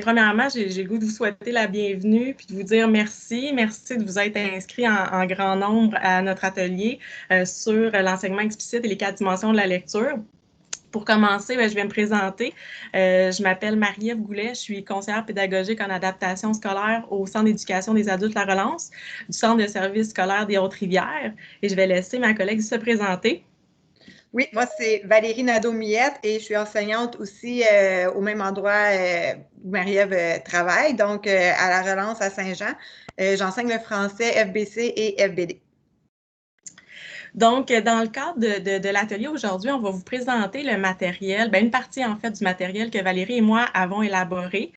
Premièrement, j'ai le goût de vous souhaiter la bienvenue puis de vous dire merci. Merci de vous être inscrits en grand nombre à notre atelier sur l'enseignement explicite et les 4 dimensions de la lecture. Pour commencer, je vais me présenter. Je m'appelle Marie-Ève Goulet, je suis conseillère pédagogique en adaptation scolaire au Centre d'éducation des adultes La Relance, du Centre de services scolaires des Hautes-Rivières, et je vais laisser ma collègue se présenter. Oui, moi, c'est Valérie Nadeau-Millette et je suis enseignante aussi au même endroit où Marie-Ève travaille, donc à La Relance à Saint-Jean. J'enseigne le français FBC et FBD. Donc, dans le cadre de l'atelier aujourd'hui, on va vous présenter le matériel, une partie en fait du matériel que Valérie et moi avons élaboré.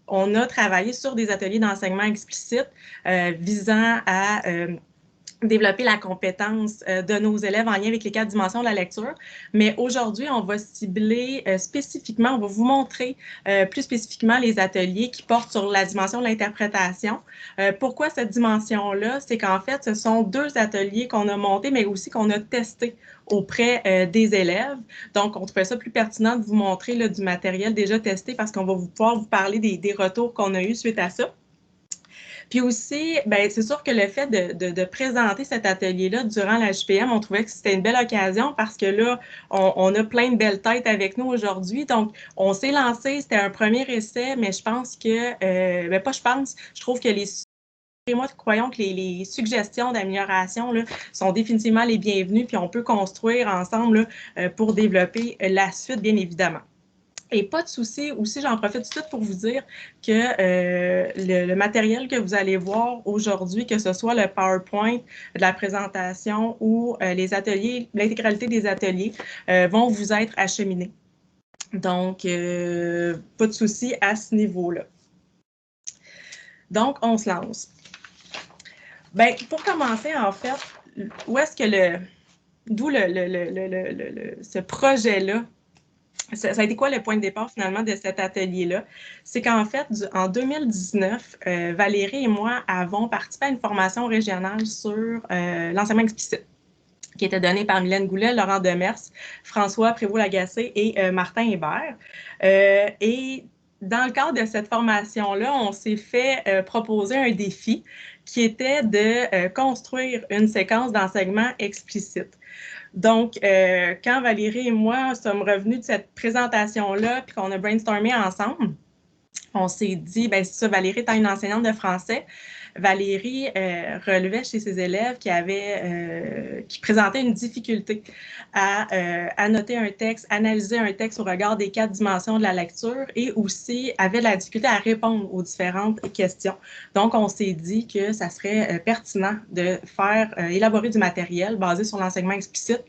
On a travaillé sur des ateliers d'enseignement explicite visant à développer la compétence de nos élèves en lien avec les 4 dimensions de la lecture. Mais aujourd'hui, on va cibler spécifiquement, on va vous montrer plus spécifiquement les ateliers qui portent sur la dimension de l'interprétation. Pourquoi cette dimension-là? C'est qu'en fait, ce sont 2 ateliers qu'on a montés, mais aussi qu'on a testés auprès des élèves. Donc, on trouvait ça plus pertinent de vous montrer là, du matériel déjà testé parce qu'on va pouvoir vous parler des retours qu'on a eus suite à ça. Puis aussi, c'est sûr que le fait de présenter cet atelier-là durant la JPM, on trouvait que c'était une belle occasion parce que là, on a plein de belles têtes avec nous aujourd'hui. Donc, on s'est lancé, c'était un premier essai, mais je pense que, je trouve que moi, croyons que les suggestions d'amélioration sont définitivement les bienvenues, puis on peut construire ensemble là, pour développer la suite, bien évidemment. Et pas de souci, aussi, j'en profite tout de suite pour vous dire que le matériel que vous allez voir aujourd'hui, que ce soit le PowerPoint de la présentation ou les ateliers, l'intégralité des ateliers, vont vous être acheminés. Donc, pas de souci à ce niveau-là. Donc, on se lance. Pour commencer, en fait, où est-ce que d'où ce projet-là? Ça a été quoi le point de départ finalement de cet atelier-là? C'est qu'en fait, en 2019, Valérie et moi avons participé à une formation régionale sur l'enseignement explicite qui était donnée par Mylène Goulet, Laurent Demers, François Prévost-Lagacé et Martin Hébert. Et dans le cadre de cette formation-là, on s'est fait proposer un défi qui était de construire une séquence d'enseignement explicite. Donc, quand Valérie et moi sommes revenus de cette présentation-là, puis qu'on a brainstormé ensemble, on s'est dit, c'est ça, Valérie étant une enseignante de français, Valérie relevait chez ses élèves qui présentaient une difficulté à annoter un texte, analyser un texte au regard des 4 dimensions de la lecture et aussi avait de la difficulté à répondre aux différentes questions. Donc, on s'est dit que ça serait pertinent de faire élaborer du matériel basé sur l'enseignement explicite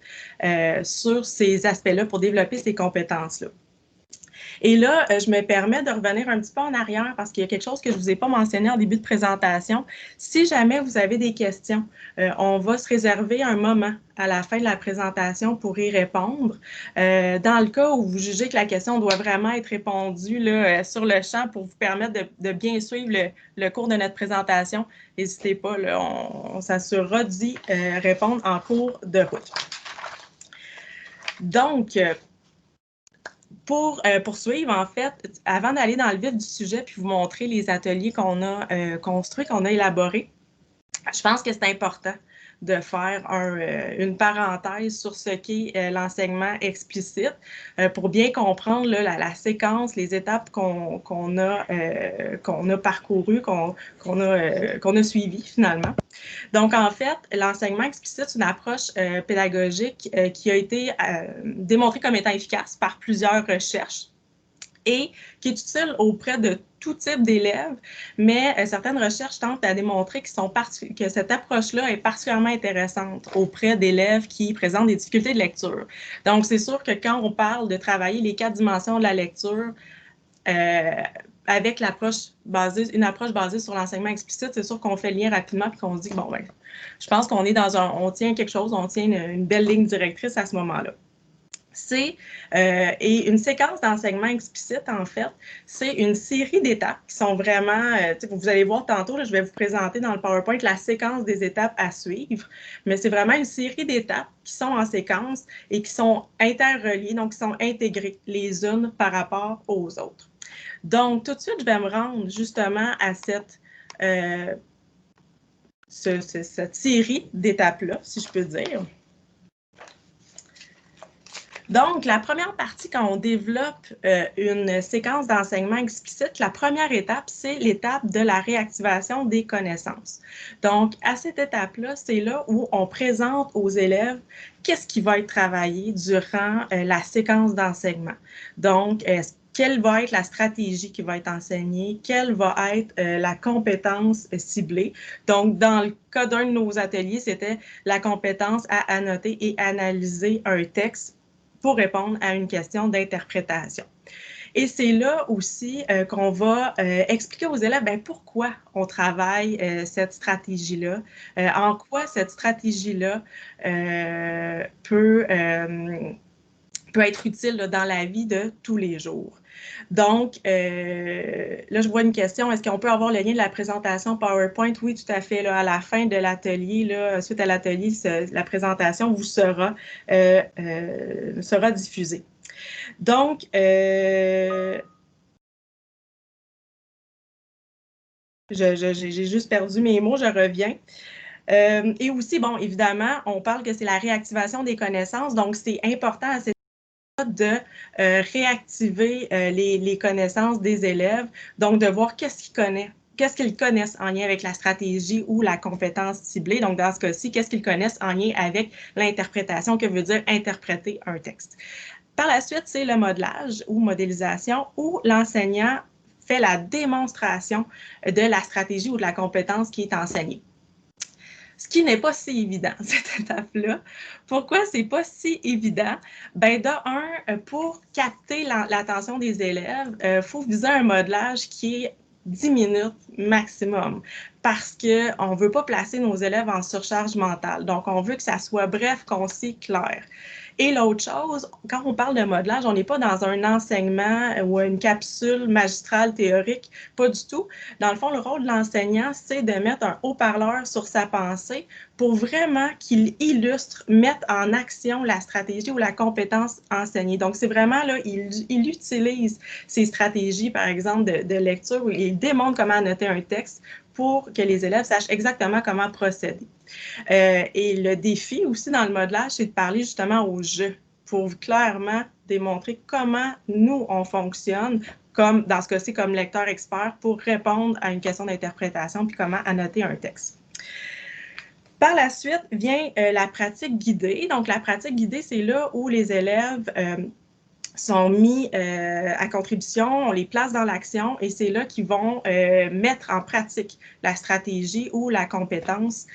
sur ces aspects-là pour développer ces compétences-là. Et là, je me permets de revenir un petit peu en arrière parce qu'il y a quelque chose que je ne vous ai pas mentionné en début de présentation. Si jamais vous avez des questions, on va se réserver un moment à la fin de la présentation pour y répondre. Dans le cas où vous jugez que la question doit vraiment être répondue là, sur le champ pour vous permettre de bien suivre le cours de notre présentation, n'hésitez pas, là, on s'assurera d'y répondre en cours de route. Donc, pour poursuivre, en fait, avant d'aller dans le vif du sujet puis vous montrer les ateliers qu'on a construits, qu'on a élaborés, je pense que c'est important de faire une parenthèse sur ce qu'est l'enseignement explicite pour bien comprendre là, la séquence, les étapes qu'on a parcourues, qu'on a suivies finalement. Donc, en fait, l'enseignement explicite, c'est une approche pédagogique qui a été démontrée comme étant efficace par plusieurs recherches et qui est utile auprès de tout type d'élèves, mais certaines recherches tentent à démontrer que cette approche-là est particulièrement intéressante auprès d'élèves qui présentent des difficultés de lecture. Donc, c'est sûr que quand on parle de travailler les 4 dimensions de la lecture, avec une approche basée sur l'enseignement explicite, c'est sûr qu'on fait le lien rapidement et qu'on se dit, je pense qu'on est on tient quelque chose, on tient une belle ligne directrice à ce moment-là. Et une séquence d'enseignement explicite, en fait, c'est une série d'étapes qui sont vraiment, vous allez voir tantôt, là, je vais vous présenter dans le PowerPoint la séquence des étapes à suivre, mais c'est vraiment une série d'étapes qui sont en séquence et qui sont interreliées, donc qui sont intégrées les unes par rapport aux autres. Donc, tout de suite, je vais me rendre justement à cette série d'étapes-là, si je peux dire. Donc, la première partie, quand on développe une séquence d'enseignement explicite, la première étape, c'est l'étape de la réactivation des connaissances. Donc, à cette étape-là, c'est là où on présente aux élèves qu'est-ce qui va être travaillé durant la séquence d'enseignement. Donc, quelle va être la stratégie qui va être enseignée, quelle va être la compétence ciblée. Donc, dans le cas d'un de nos ateliers, c'était la compétence à annoter et analyser un texte pour répondre à une question d'interprétation. Et c'est là aussi qu'on va expliquer aux élèves pourquoi on travaille cette stratégie-là, en quoi cette stratégie-là peut être utile là, dans la vie de tous les jours. Donc, là, je vois une question. Est-ce qu'on peut avoir le lien de la présentation PowerPoint? Oui, tout à fait. Là, à la fin de l'atelier, suite à l'atelier, la présentation vous sera diffusée. Donc, j'ai juste perdu mes mots, je reviens. Et aussi, bon, évidemment, on parle que c'est la réactivation des connaissances, donc c'est important à cette de réactiver les connaissances des élèves, donc de voir qu'est-ce qu'ils connaissent en lien avec la stratégie ou la compétence ciblée. Donc, dans ce cas-ci, qu'est-ce qu'ils connaissent en lien avec l'interprétation, que veut dire interpréter un texte. Par la suite, c'est le modelage ou modélisation où l'enseignant fait la démonstration de la stratégie ou de la compétence qui est enseignée. Ce qui n'est pas si évident, cette étape-là. Pourquoi c'est pas si évident? Ben, de un, pour capter l'attention des élèves, il faut viser un modelage qui est 10 minutes maximum parce qu'on ne veut pas placer nos élèves en surcharge mentale. Donc, on veut que ça soit bref, concis, clair. Et l'autre chose, quand on parle de modelage, on n'est pas dans un enseignement ou une capsule magistrale théorique, pas du tout. Dans le fond, le rôle de l'enseignant, c'est de mettre un haut-parleur sur sa pensée pour vraiment qu'il illustre, mette en action la stratégie ou la compétence enseignée. Donc, c'est vraiment là, il utilise ces stratégies, par exemple, de lecture, où il démontre comment annoter un texte pour que les élèves sachent exactement comment procéder. Et le défi aussi dans le modelage, c'est de parler justement au jeu pour clairement démontrer comment nous, on fonctionne, comme dans ce cas-ci, comme lecteur expert, pour répondre à une question d'interprétation puis comment annoter un texte. Par la suite vient la pratique guidée. Donc, la pratique guidée, c'est là où les élèves sont mis à contribution, on les place dans l'action et c'est là qu'ils vont mettre en pratique la stratégie ou la compétence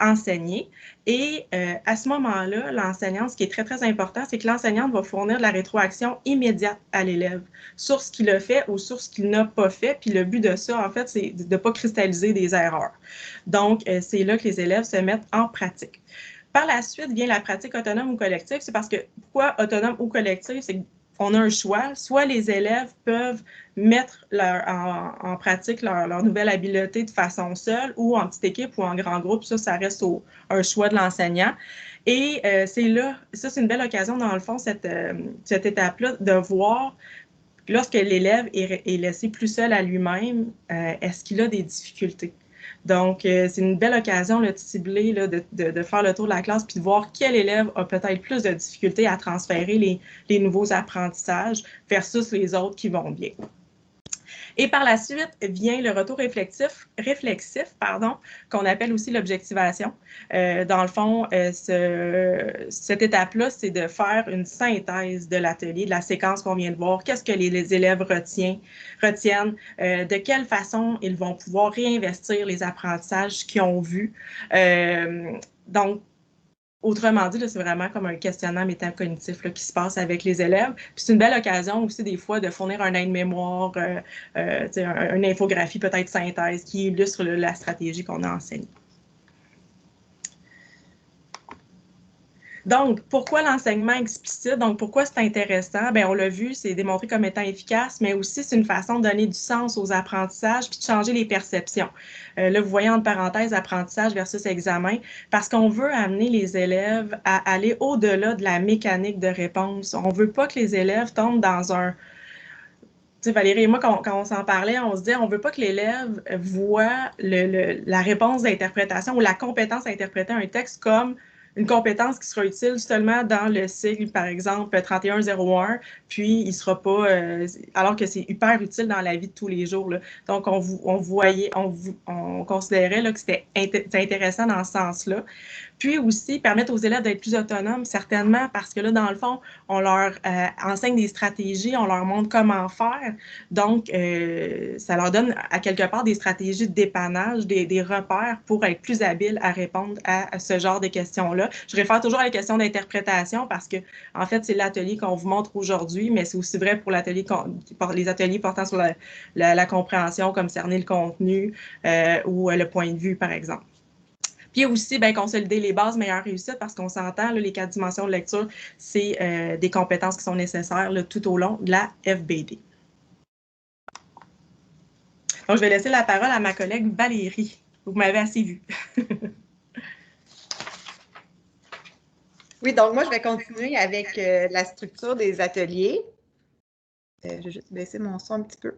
enseignée. Et à ce moment-là, l'enseignant, ce qui est très, très important, c'est que l'enseignante va fournir de la rétroaction immédiate à l'élève sur ce qu'il a fait ou sur ce qu'il n'a pas fait. Puis le but de ça, en fait, c'est de ne pas cristalliser des erreurs. Donc, c'est là que les élèves se mettent en pratique. Par la suite vient la pratique autonome ou collective. C'est parce que, pourquoi autonome ou collective? C'est qu'on a un choix. Soit les élèves peuvent mettre en pratique leur nouvelle habileté de façon seule ou en petite équipe ou en grand groupe. Ça reste un choix de l'enseignant. Et c'est là, ça c'est une belle occasion dans le fond, cette étape-là, de voir lorsque l'élève est laissé plus seul à lui-même, est-ce qu'il a des difficultés? Donc, c'est une belle occasion là, de cibler, là, de faire le tour de la classe puis de voir quel élève a peut-être plus de difficultés à transférer les nouveaux apprentissages versus les autres qui vont bien. Et par la suite vient le retour réflexif, qu'on appelle aussi l'objectivation. Dans le fond, cette étape-là, c'est de faire une synthèse de l'atelier, de la séquence qu'on vient de voir. Qu'est-ce que les élèves retiennent, de quelle façon ils vont pouvoir réinvestir les apprentissages qu'ils ont vus. Donc, autrement dit, c'est vraiment comme un questionnement métacognitif qui se passe avec les élèves. Puis c'est une belle occasion aussi des fois de fournir un aide-mémoire, une infographie peut-être synthèse qui illustre la stratégie qu'on a enseignée. Donc, pourquoi l'enseignement explicite? Donc, pourquoi c'est intéressant? Bien, on l'a vu, c'est démontré comme étant efficace, mais aussi c'est une façon de donner du sens aux apprentissages puis de changer les perceptions. Là, vous voyez entre parenthèses apprentissage versus examen, parce qu'on veut amener les élèves à aller au-delà de la mécanique de réponse. On ne veut pas que les élèves tombent dans un... Tu sais, Valérie et moi, quand on s'en parlait, on se disait, on ne veut pas que l'élève voit la réponse d'interprétation ou la compétence à interpréter un texte comme une compétence qui sera utile seulement dans le cycle, par exemple, 3101, puis il ne sera pas, alors que c'est hyper utile dans la vie de tous les jours, là. Donc, on considérait là, que c'était intéressant dans ce sens-là. Puis aussi, permettre aux élèves d'être plus autonomes, certainement, parce que là, dans le fond, on leur enseigne des stratégies, on leur montre comment faire. Donc, ça leur donne à quelque part des stratégies de dépannage, des repères pour être plus habiles à répondre à ce genre de questions-là. Je réfère toujours à la question d'interprétation parce que, en fait, c'est l'atelier qu'on vous montre aujourd'hui, mais c'est aussi vrai pour les ateliers portant sur la compréhension, comme cerner le contenu ou le point de vue, par exemple. Puis aussi, bien, consolider les bases, meilleure réussite, parce qu'on s'entend, là, les 4 dimensions de lecture, c'est des compétences qui sont nécessaires là, tout au long de la FBD. Donc, je vais laisser la parole à ma collègue Valérie. Vous m'avez assez vu. Oui, donc moi, je vais continuer avec la structure des ateliers. Je vais juste baisser mon son un petit peu.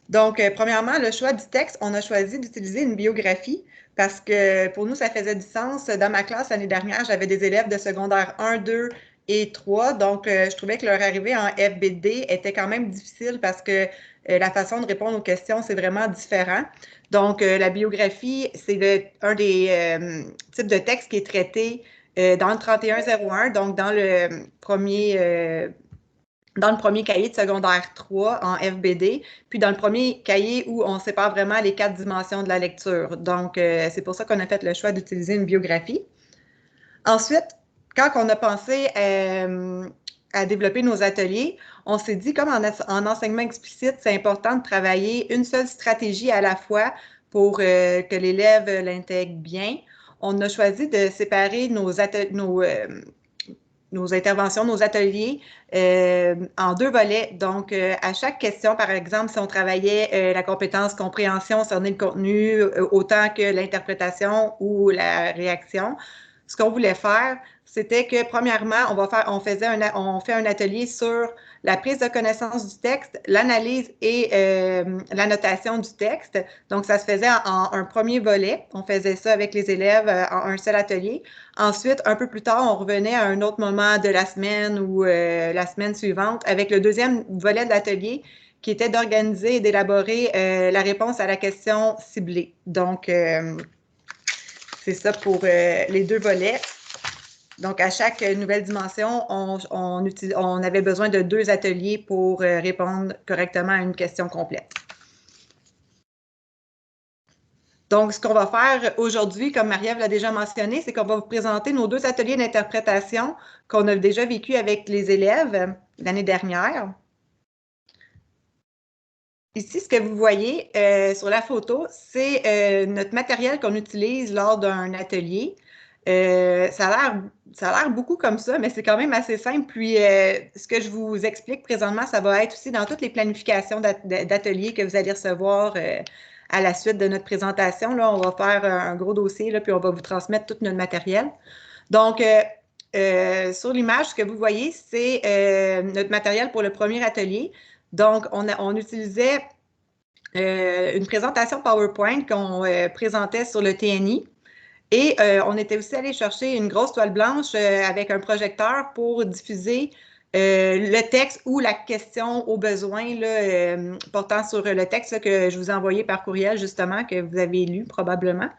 Donc, premièrement, le choix du texte, on a choisi d'utiliser une biographie parce que pour nous, ça faisait du sens. Dans ma classe l'année dernière, j'avais des élèves de secondaire 1, 2 et 3. Donc, je trouvais que leur arrivée en FBD était quand même difficile parce que la façon de répondre aux questions, c'est vraiment différent. Donc, la biographie, c'est un des types de textes qui est traité dans le 3101, donc dans le premier cahier de secondaire 3 en FBD, puis dans le premier cahier où on sépare vraiment les 4 dimensions de la lecture. Donc, c'est pour ça qu'on a fait le choix d'utiliser une biographie. Ensuite, quand on a pensé à développer nos ateliers, on s'est dit, comme en enseignement explicite, c'est important de travailler une seule stratégie à la fois pour que l'élève l'intègre bien. On a choisi de séparer nos interventions, nos ateliers en 2 volets. Donc, à chaque question, par exemple, si on travaillait la compétence compréhension, cerner le contenu, autant que l'interprétation ou la réaction, ce qu'on voulait faire, c'était que, premièrement, on fait un atelier sur la prise de connaissance du texte, l'analyse et l'annotation du texte. Donc, ça se faisait en un premier volet. On faisait ça avec les élèves en un seul atelier. Ensuite, un peu plus tard, on revenait à un autre moment de la semaine ou la semaine suivante avec le deuxième volet de l'atelier qui était d'organiser et d'élaborer la réponse à la question ciblée. Donc, c'est ça pour les 2 volets. Donc, à chaque nouvelle dimension, on avait besoin de 2 ateliers pour répondre correctement à une question complète. Donc, ce qu'on va faire aujourd'hui, comme Marie-Ève l'a déjà mentionné, c'est qu'on va vous présenter nos 2 ateliers d'interprétation qu'on a déjà vécu avec les élèves l'année dernière. Ici, ce que vous voyez sur la photo, c'est notre matériel qu'on utilise lors d'un atelier. Ça a l'air beaucoup comme ça, mais c'est quand même assez simple. Puis, ce que je vous explique présentement, ça va être aussi dans toutes les planifications d'ateliers que vous allez recevoir à la suite de notre présentation. Là, on va faire un gros dossier, là, puis on va vous transmettre tout notre matériel. Donc, sur l'image, ce que vous voyez, c'est notre matériel pour le premier atelier. Donc, on utilisait une présentation PowerPoint qu'on présentait sur le TNI. Et on était aussi allé chercher une grosse toile blanche avec un projecteur pour diffuser le texte ou la question au besoin là, portant sur le texte là, que je vous ai envoyé par courriel, justement, que vous avez lu probablement.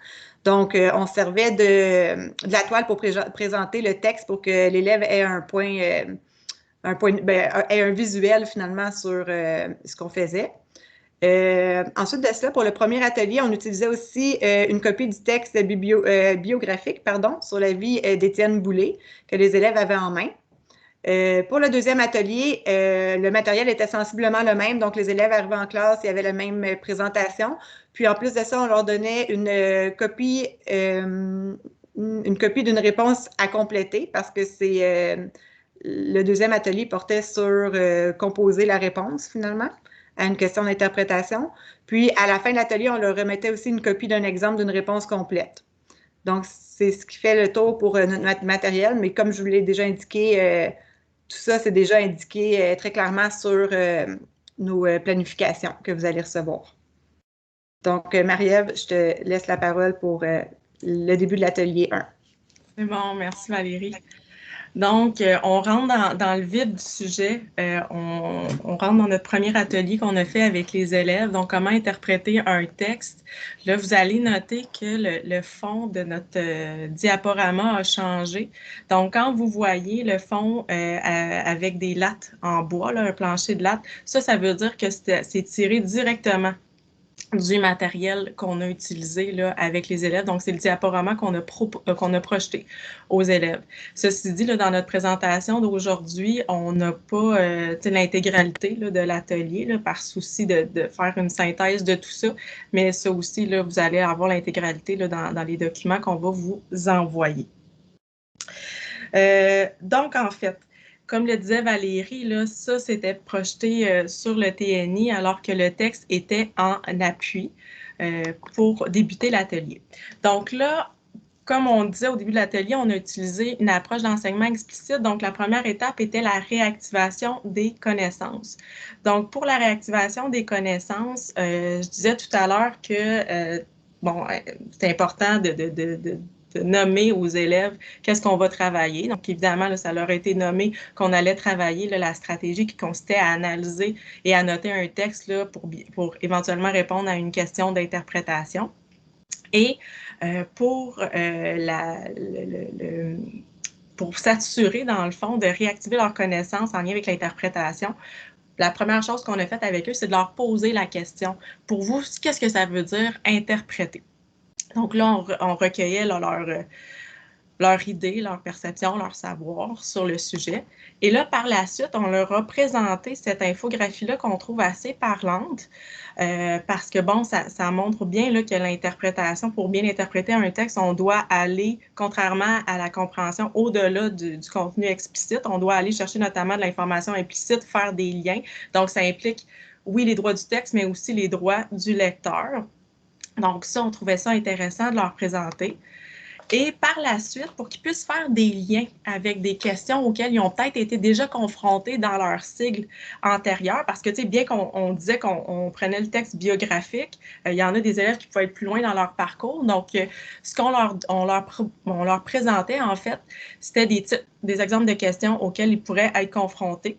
Donc, on servait de la toile pour présenter le texte pour que l'élève ait ait un visuel finalement sur ce qu'on faisait. Ensuite de cela, pour le premier atelier, on utilisait aussi une copie du texte biographique sur la vie d'Étienne Boulay que les élèves avaient en main. Pour le deuxième atelier, le matériel était sensiblement le même, donc les élèves arrivaient en classe, il y avait la même présentation. Puis en plus de ça, on leur donnait une copie d'une réponse à compléter parce que le deuxième atelier portait sur composer la réponse finalement à une question d'interprétation. Puis à la fin de l'atelier, on leur remettait aussi une copie d'un exemple d'une réponse complète. Donc c'est ce qui fait le tour pour notre matériel, mais comme je vous l'ai déjà indiqué, tout ça, c'est déjà indiqué très clairement sur nos planifications que vous allez recevoir. Donc, Marie-Ève, je te laisse la parole pour le début de l'atelier 1. C'est bon, merci Valérie. Donc, on rentre dans le vif du sujet. On rentre dans notre premier atelier qu'on a fait avec les élèves. Donc, comment interpréter un texte. Là, vous allez noter que le fond de notre diaporama a changé. Donc, quand vous voyez le fond avec des lattes en bois, là, un plancher de lattes, ça veut dire que c'est tiré directement du matériel qu'on a utilisé là, avec les élèves. Donc, c'est le diaporama qu'on a projeté aux élèves. Ceci dit, là, dans notre présentation d'aujourd'hui, on n'a pas l'intégralité de l'atelier par souci de faire une synthèse de tout ça, mais ça aussi, là, vous allez avoir l'intégralité dans les documents qu'on va vous envoyer. Donc, en fait, comme le disait Valérie, là, ça, c'était projeté sur le TNI alors que le texte était en appui pour débuter l'atelier. Donc là, comme on disait au début de l'atelier, on a utilisé une approche d'enseignement explicite. Donc, la première étape était la réactivation des connaissances. Donc, pour la réactivation des connaissances, je disais tout à l'heure que, c'est important de nommer aux élèves qu'est-ce qu'on va travailler. Donc, évidemment, là, ça leur a été nommé qu'on allait travailler là, la stratégie qui consistait à analyser et à noter un texte là, pour éventuellement répondre à une question d'interprétation. Et pour s'assurer, dans le fond, de réactiver leurs connaissances en lien avec l'interprétation, la première chose qu'on a faite avec eux, c'est de leur poser la question. Pour vous, qu'est-ce que ça veut dire interpréter? Donc là, on recueillait leur idée, leur perception, leur savoir sur le sujet. Et là, par la suite, on leur a présenté cette infographie-là qu'on trouve assez parlante parce que, bon, ça montre bien là, que l'interprétation, pour bien interpréter un texte, on doit aller, contrairement à la compréhension, au-delà du contenu explicite, on doit aller chercher notamment de l'information implicite, faire des liens. Donc, ça implique, oui, les droits du texte, mais aussi les droits du lecteur. Donc, ça, on trouvait ça intéressant de leur présenter. Et par la suite, pour qu'ils puissent faire des liens avec des questions auxquelles ils ont peut-être été déjà confrontés dans leur cycle antérieur, parce que, tu sais, bien qu'on disait qu'on prenait le texte biographique, il y en a des élèves qui pouvaient être plus loin dans leur parcours. Donc, ce qu'on leur présentait, en fait, c'était des exemples de questions auxquelles ils pourraient être confrontés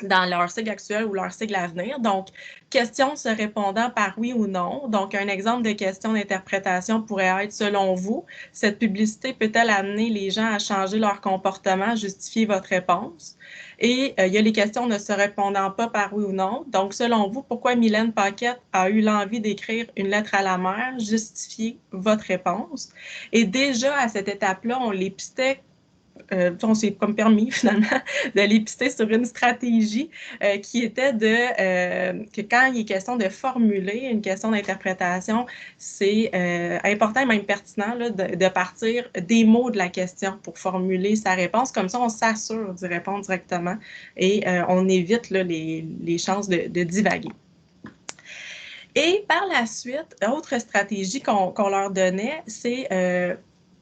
dans leur cycle actuel ou leur cycle à venir. Donc, questions se répondant par oui ou non. Donc, un exemple de question d'interprétation pourrait être, selon vous, cette publicité peut-elle amener les gens à changer leur comportement, justifier votre réponse? Et il y a les questions ne se répondant pas par oui ou non. Donc, selon vous, pourquoi Mylène Paquette a eu l'envie d'écrire une lettre à la mère? Justifiez votre réponse. Et déjà, à cette étape-là, on les pistait on s'est comme permis finalement de les pister sur une stratégie qui était que quand il est question de formuler une question d'interprétation, c'est important et même pertinent là, de partir des mots de la question pour formuler sa réponse. Comme ça, on s'assure d'y répondre directement et on évite là, les chances de divaguer. Et par la suite, autre stratégie qu'on leur donnait, c'est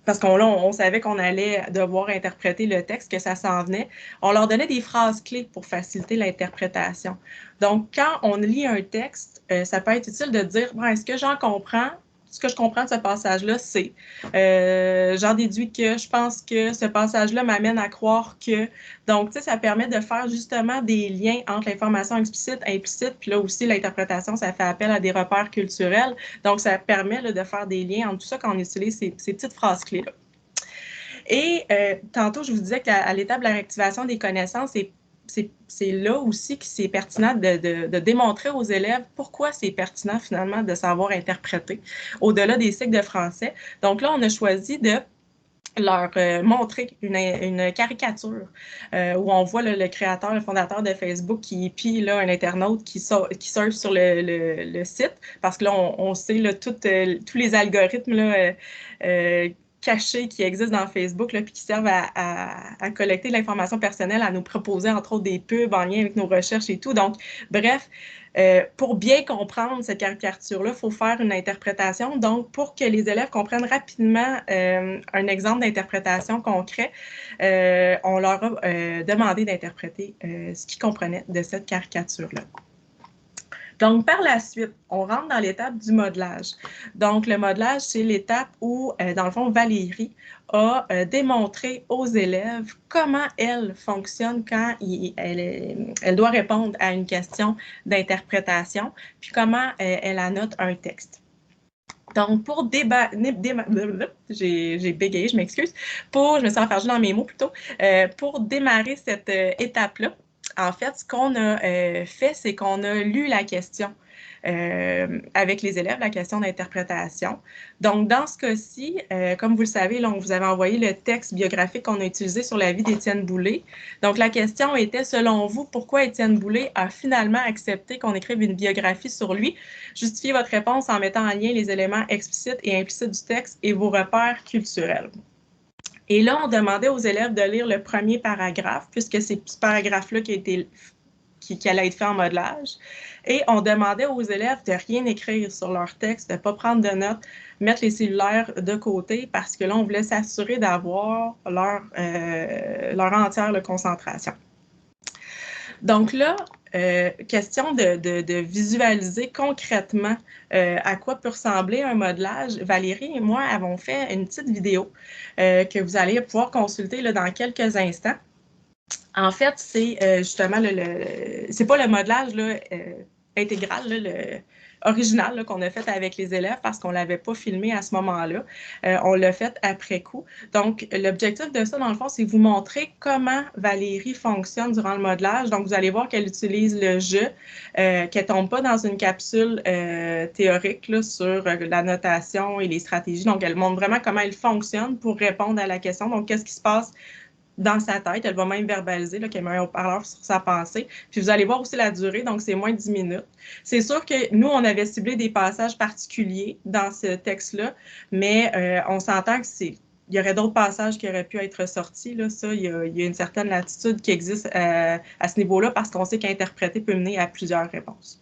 parce qu'on savait qu'on allait devoir interpréter le texte, que ça s'en venait, on leur donnait des phrases clés pour faciliter l'interprétation. Donc, quand on lit un texte, ça peut être utile de dire, bon, est-ce que j'en comprends? Ce que je comprends de ce passage-là, c'est, j'en déduis que je pense que ce passage-là m'amène à croire que. Donc, tu sais, ça permet de faire justement des liens entre l'information explicite, implicite, puis là aussi, l'interprétation, ça fait appel à des repères culturels. Donc, ça permet là, de faire des liens entre tout ça quand on utilise ces petites phrases-clés-là. Et tantôt, je vous disais qu'à l'étape de la réactivation des connaissances, c'est là aussi que c'est pertinent de démontrer aux élèves pourquoi c'est pertinent finalement de savoir interpréter au-delà des cycles de français. Donc là, on a choisi de leur montrer une caricature où on voit le créateur, le fondateur de Facebook qui épie là, un internaute qui surfe sur le site, parce que là, on sait là, tous les algorithmes là, cachés qui existent dans Facebook, là, puis qui servent à collecter de l'information personnelle, à nous proposer entre autres des pubs en lien avec nos recherches et tout. Donc, bref, pour bien comprendre cette caricature-là, il faut faire une interprétation. Donc, pour que les élèves comprennent rapidement un exemple d'interprétation concret, on leur a demandé d'interpréter ce qu'ils comprenaient de cette caricature-là. Donc, par la suite, on rentre dans l'étape du modelage. Donc, le modelage, c'est l'étape où, dans le fond, Valérie a démontré aux élèves comment elle fonctionne quand elle doit répondre à une question d'interprétation, puis comment elle annote un texte. Donc, pour j'ai bégayé, je m'excuse. Je me suis enfargée dans mes mots plutôt. Pour démarrer cette étape-là, en fait, ce qu'on a fait, c'est qu'on a lu la question avec les élèves, la question d'interprétation. Donc, dans ce cas-ci, comme vous le savez, là, on vous avait envoyé le texte biographique qu'on a utilisé sur la vie d'Étienne Boulay. Donc, la question était, selon vous, pourquoi Étienne Boulay a finalement accepté qu'on écrive une biographie sur lui? Justifiez votre réponse en mettant en lien les éléments explicites et implicites du texte et vos repères culturels. Et là, on demandait aux élèves de lire le premier paragraphe, puisque c'est ce paragraphe-là qui allait être fait en modelage. Et on demandait aux élèves de rien écrire sur leur texte, de ne pas prendre de notes, mettre les cellulaires de côté, parce que là, on voulait s'assurer d'avoir leur entière concentration. Donc là, question de visualiser concrètement à quoi peut ressembler un modelage. Valérie et moi avons fait une petite vidéo que vous allez pouvoir consulter là, dans quelques instants. En fait, c'est justement, c'est pas le modelage là, intégral, là, original là, qu'on a fait avec les élèves parce qu'on ne l'avait pas filmé à ce moment-là. On l'a fait après coup. Donc, l'objectif de ça, dans le fond, c'est vous montrer comment Valérie fonctionne durant le modelage. Donc, vous allez voir qu'elle utilise le jeu, qu'elle ne tombe pas dans une capsule théorique là, sur la notation et les stratégies. Donc, elle montre vraiment comment elle fonctionne pour répondre à la question. Donc, qu'est-ce qui se passe dans sa tête. Elle va même verbaliser qu'elle met un haut-parleur sur sa pensée. Puis vous allez voir aussi la durée, donc c'est moins de 10 minutes. C'est sûr que nous, on avait ciblé des passages particuliers dans ce texte-là, mais on s'entend que il y aurait d'autres passages qui auraient pu être sortis. Là. Ça, il y a une certaine latitude qui existe à ce niveau-là parce qu'on sait qu'interpréter peut mener à plusieurs réponses.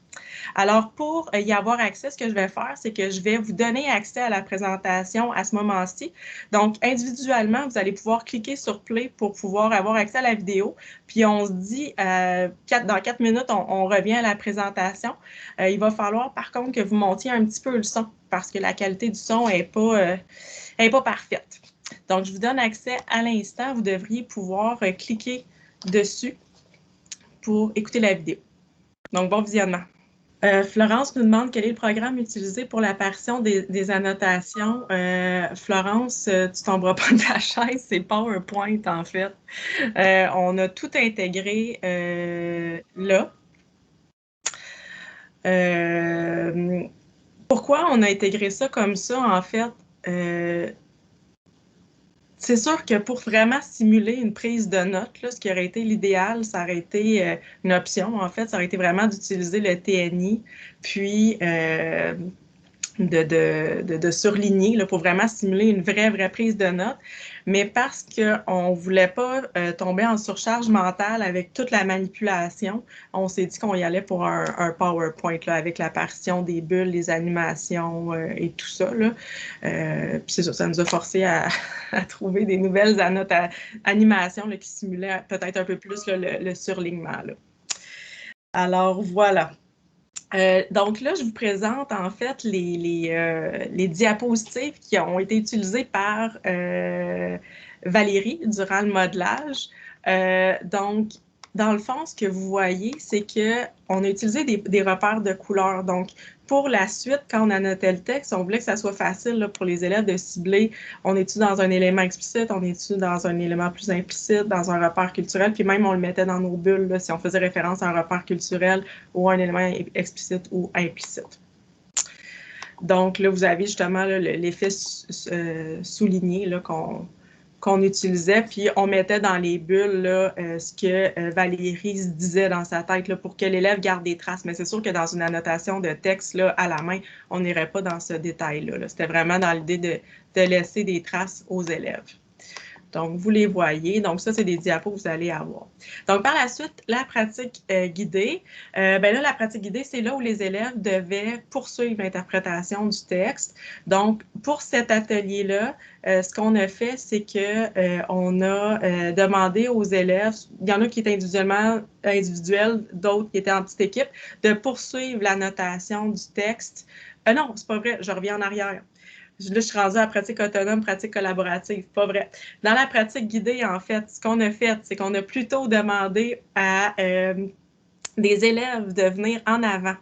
Alors, pour y avoir accès, ce que je vais faire, c'est que je vais vous donner accès à la présentation à ce moment-ci. Donc, individuellement, vous allez pouvoir cliquer sur Play pour pouvoir avoir accès à la vidéo. Puis, on se dit, dans 4 minutes, on revient à la présentation. Il va falloir, par contre, que vous montiez un petit peu le son parce que la qualité du son n'est pas parfaite. Donc, je vous donne accès à l'instant. Vous devriez pouvoir cliquer dessus pour écouter la vidéo. Donc, bon visionnement. Florence nous demande quel est le programme utilisé pour l'apparition des annotations. Florence, tu tomberas pas de ta chaise, c'est PowerPoint en fait. On a tout intégré là. Pourquoi on a intégré ça comme ça en fait? C'est sûr que pour vraiment simuler une prise de notes, là, ce qui aurait été l'idéal, ça aurait été une option, en fait, ça aurait été vraiment d'utiliser le TNI, puis de surligner là, pour vraiment simuler une vraie prise de notes. Mais parce qu'on ne voulait pas tomber en surcharge mentale avec toute la manipulation, on s'est dit qu'on y allait pour un PowerPoint là, avec l'apparition des bulles, les animations et tout ça. Puis c'est ça nous a forcé à trouver des nouvelles animations là, qui simulaient peut-être un peu plus là, le surlignement. Là. Alors voilà. Donc là, je vous présente en fait les diapositives qui ont été utilisées par Valérie durant le modelage. Donc, dans le fond, ce que vous voyez, c'est qu'on a utilisé des repères de couleurs. Donc, pour la suite, quand on annotait le texte, on voulait que ça soit facile là, pour les élèves de cibler. On est-tu dans un élément explicite, on est-tu dans un élément plus implicite, dans un repère culturel, puis même on le mettait dans nos bulles là, si on faisait référence à un repère culturel ou à un élément explicite ou implicite. Donc là, vous avez justement l'effet souligné là, qu'on utilisait, puis on mettait dans les bulles là, ce que Valérie se disait dans sa tête là, pour que l'élève garde des traces. Mais c'est sûr que dans une annotation de texte là, à la main, on n'irait pas dans ce détail-là. Là. C'était vraiment dans l'idée de laisser des traces aux élèves. Donc, vous les voyez. Donc, ça, c'est des diapos que vous allez avoir. Donc, par la suite, la pratique guidée. Ben là, la pratique guidée, c'est là où les élèves devaient poursuivre l'interprétation du texte. Donc, pour cet atelier-là, ce qu'on a fait, c'est qu'on a demandé aux élèves, il y en a qui étaient individuels, d'autres qui étaient en petite équipe, de poursuivre la notation du texte. Non, c'est pas vrai, je reviens en arrière. Là, je suis rendue à la pratique autonome, pratique collaborative. Pas vrai. Dans la pratique guidée, en fait, ce qu'on a fait, c'est qu'on a plutôt demandé à des élèves de venir en avant.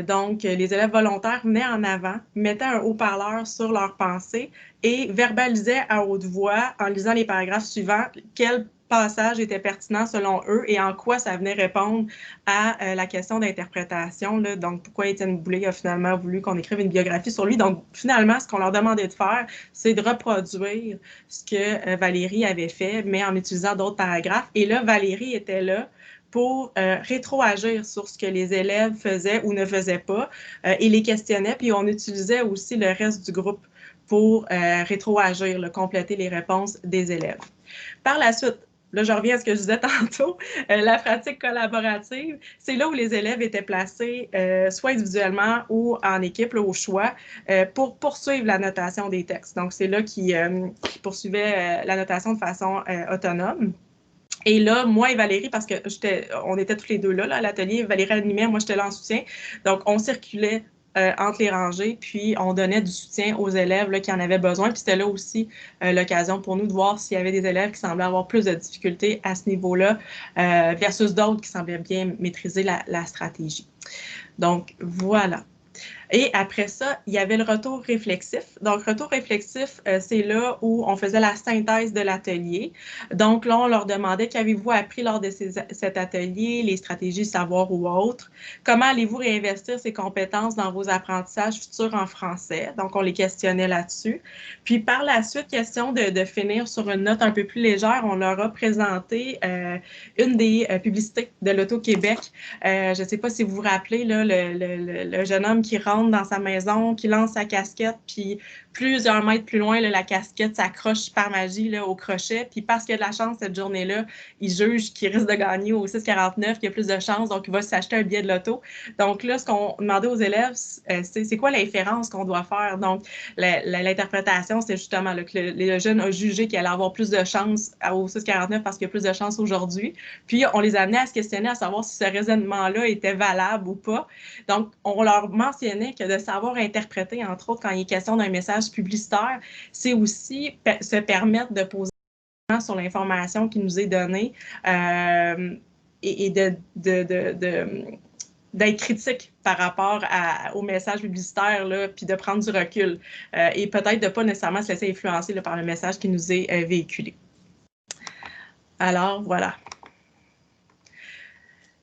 Donc, les élèves volontaires venaient en avant, mettaient un haut-parleur sur leur pensée et verbalisaient à haute voix, en lisant les paragraphes suivants, quel passage était pertinent selon eux et en quoi ça venait répondre à la question d'interprétation. Donc, pourquoi Étienne Boulay a finalement voulu qu'on écrive une biographie sur lui. Donc, finalement, ce qu'on leur demandait de faire, c'est de reproduire ce que Valérie avait fait, mais en utilisant d'autres paragraphes. Et là, Valérie était là pour rétroagir sur ce que les élèves faisaient ou ne faisaient pas et les questionnait. Puis on utilisait aussi le reste du groupe pour rétroagir, compléter les réponses des élèves. Par la suite, là, je reviens à ce que je disais tantôt, la pratique collaborative, c'est là où les élèves étaient placés soit individuellement ou en équipe, là, au choix, pour poursuivre la notation des textes. Donc, c'est là qu'ils poursuivaient la notation de façon autonome. Et là, moi et Valérie, parce que on était tous les deux là à l'atelier, Valérie animait, moi j'étais là en soutien. Donc, on circulait entre les rangées, puis on donnait du soutien aux élèves là, qui en avaient besoin. Puis c'était là aussi l'occasion pour nous de voir s'il y avait des élèves qui semblaient avoir plus de difficultés à ce niveau-là versus d'autres qui semblaient bien maîtriser la stratégie. Donc, voilà. Et après ça, il y avait le retour réflexif. Donc, retour réflexif, c'est là où on faisait la synthèse de l'atelier. Donc, là, on leur demandait qu'avez-vous appris lors de cet atelier, les stratégies savoir ou autres. Comment allez-vous réinvestir ces compétences dans vos apprentissages futurs en français? Donc, on les questionnait là-dessus. Puis, par la suite, question de finir sur une note un peu plus légère, on leur a présenté une des publicités de l'Auto-Québec. Je ne sais pas si vous vous rappelez, là, le jeune homme qui rentre dans sa maison, qui lance sa casquette, puis plusieurs mètres plus loin, là, la casquette s'accroche par magie là, au crochet. Puis parce qu'il a de la chance cette journée-là, il juge qu'il risque de gagner au 6,49, qu'il a plus de chance, donc il va s'acheter un billet de loto. Donc là, ce qu'on demandait aux élèves, c'est quoi l'inférence qu'on doit faire? Donc, l'interprétation, c'est justement là, que le jeune a jugé qu'il allait avoir plus de chance au 6,49 parce qu'il y a plus de chance aujourd'hui. Puis, on les amenait à se questionner à savoir si ce raisonnement-là était valable ou pas. Donc, on leur mentionnait que de savoir interpréter, entre autres, quand il est question d'un message publicitaire, c'est aussi se permettre de poser sur l'information qui nous est donnée et d'être critique par rapport au message publicitaire, là, puis de prendre du recul et peut-être de ne pas nécessairement se laisser influencer là, par le message qui nous est véhiculé. Alors, voilà.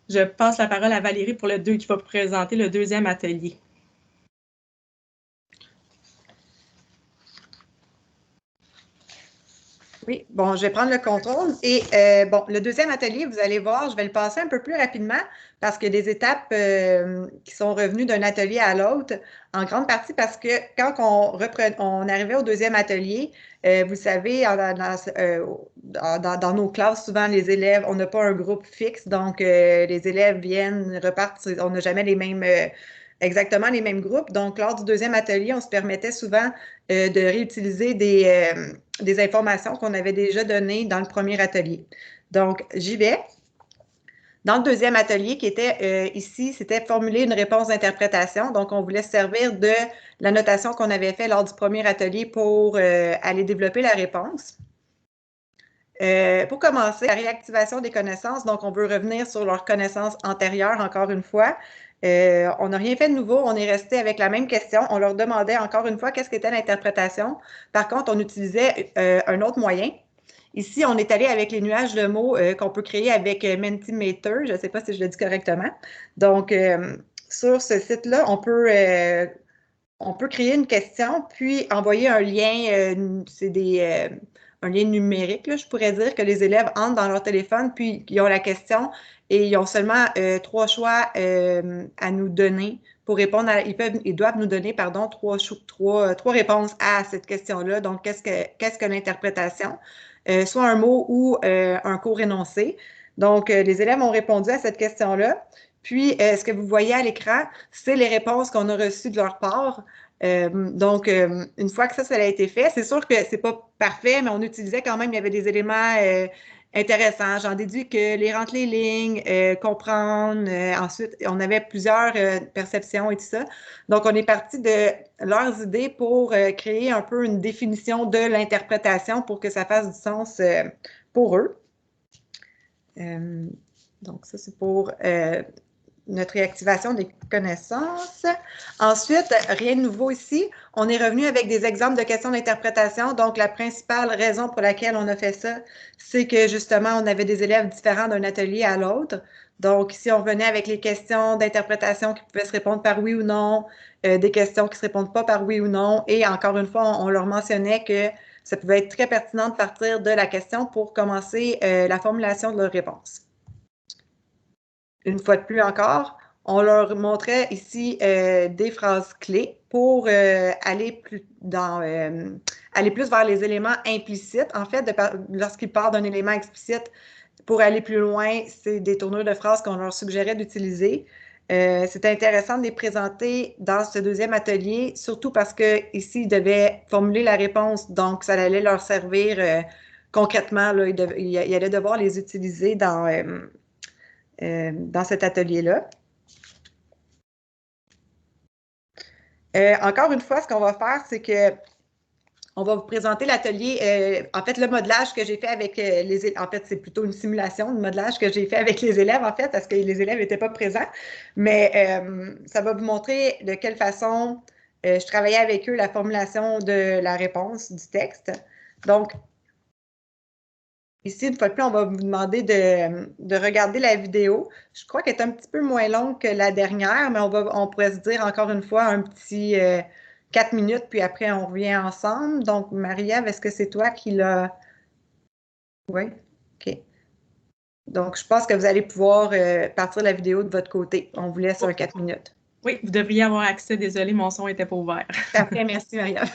Je passe la parole à Valérie pour qui va présenter le deuxième atelier. Oui, bon, je vais prendre le contrôle. Et bon, le deuxième atelier, vous allez voir, je vais le passer un peu plus rapidement parce qu'il y a des étapes qui sont revenues d'un atelier à l'autre, en grande partie parce que quand on arrivait au deuxième atelier, vous savez, dans nos classes, souvent les élèves, on n'a pas un groupe fixe, donc les élèves viennent, repartent, on n'a jamais exactement les mêmes groupes. Donc, lors du deuxième atelier, on se permettait souvent de réutiliser des informations qu'on avait déjà données dans le premier atelier. Donc, j'y vais. Dans le deuxième atelier qui était ici, c'était formuler une réponse d'interprétation. Donc, on voulait se servir de la notation qu'on avait faite lors du premier atelier pour aller développer la réponse. Pour commencer, la réactivation des connaissances. Donc, on veut revenir sur leurs connaissances antérieures encore une fois. On n'a rien fait de nouveau, on est resté avec la même question. On leur demandait encore une fois qu'est-ce qu'était l'interprétation. Par contre, on utilisait un autre moyen. Ici, on est allé avec les nuages de mots qu'on peut créer avec Mentimeter. Je ne sais pas si je le dis correctement. Donc, sur ce site-là, on peut créer une question, puis envoyer un lien. C'est lien numérique, là, je pourrais dire, que les élèves entrent dans leur téléphone, puis ils ont la question et ils ont seulement 3 choix à nous donner pour répondre ils doivent nous donner, pardon, trois réponses à cette question-là. Donc, qu'est-ce que l'interprétation? Soit un mot ou un court énoncé. Donc, les élèves ont répondu à cette question-là. Puis, ce que vous voyez à l'écran, c'est les réponses qu'on a reçues de leur part. Donc, une fois que ça a été fait, c'est sûr que c'est pas parfait, mais on utilisait quand même, il y avait des éléments intéressants. J'en déduis que les rentrer les lignes, comprendre, ensuite, on avait plusieurs perceptions et tout ça. Donc, on est parti de leurs idées pour créer un peu une définition de l'interprétation pour que ça fasse du sens pour eux. Donc, ça, c'est pour notre réactivation des connaissances. Ensuite, rien de nouveau ici. On est revenu avec des exemples de questions d'interprétation. Donc, la principale raison pour laquelle on a fait ça, c'est que justement, on avait des élèves différents d'un atelier à l'autre. Donc, ici, on revenait avec les questions d'interprétation qui pouvaient se répondre par oui ou non, des questions qui ne se répondent pas par oui ou non. Et encore une fois, on leur mentionnait que ça pouvait être très pertinent de partir de la question pour commencer la formulation de leur réponse. Une fois de plus encore, on leur montrait ici des phrases clés pour aller plus vers les éléments implicites. En fait, lorsqu'ils parlent d'un élément explicite, pour aller plus loin, c'est des tournures de phrases qu'on leur suggérait d'utiliser. C'est intéressant de les présenter dans ce deuxième atelier, surtout parce qu'ici, ils devaient formuler la réponse, donc ça allait leur servir concrètement. Là, ils allaient devoir les utiliser dans cet atelier-là. Encore une fois, ce qu'on va faire, c'est que on va vous présenter l'atelier. En fait, le modelage que j'ai fait avec les élèves, en fait, c'est plutôt une simulation de modelage que j'ai fait avec les élèves, en fait, parce que les élèves n'étaient pas présents. Mais ça va vous montrer de quelle façon je travaillais avec eux la formulation de la réponse du texte. Donc, ici, une fois de plus, on va vous demander de regarder la vidéo. Je crois qu'elle est un petit peu moins longue que la dernière, mais on pourrait se dire encore une fois un petit 4 minutes, puis après, on revient ensemble. Donc, Marie-Ève, est-ce que c'est toi qui l'as... Oui? OK. Donc, je pense que vous allez pouvoir partir la vidéo de votre côté. On vous laisse un 4 minutes. Oui, vous devriez avoir accès. Désolée, mon son n'était pas ouvert. Parfait, merci Marie-Ève.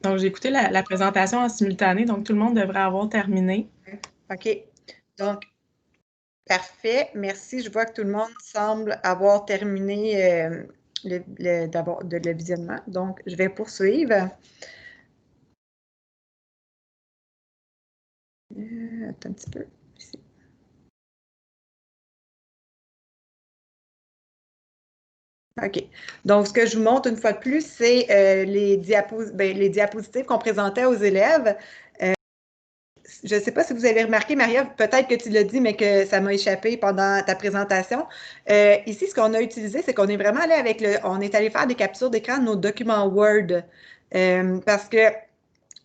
Donc, j'ai écouté la présentation en simultané, donc tout le monde devrait avoir terminé. OK. Donc, parfait. Merci. Je vois que tout le monde semble avoir terminé d'abord le visionnement. Donc, je vais poursuivre. Attends un petit peu. Ici. OK. Donc, ce que je vous montre une fois de plus, c'est les diapositives qu'on présentait aux élèves. Je ne sais pas si vous avez remarqué, Maria, peut-être que tu l'as dit, mais que ça m'a échappé pendant ta présentation. Ici, ce qu'on a utilisé, c'est qu'on est vraiment allé on est allé faire des captures d'écran de nos documents Word parce que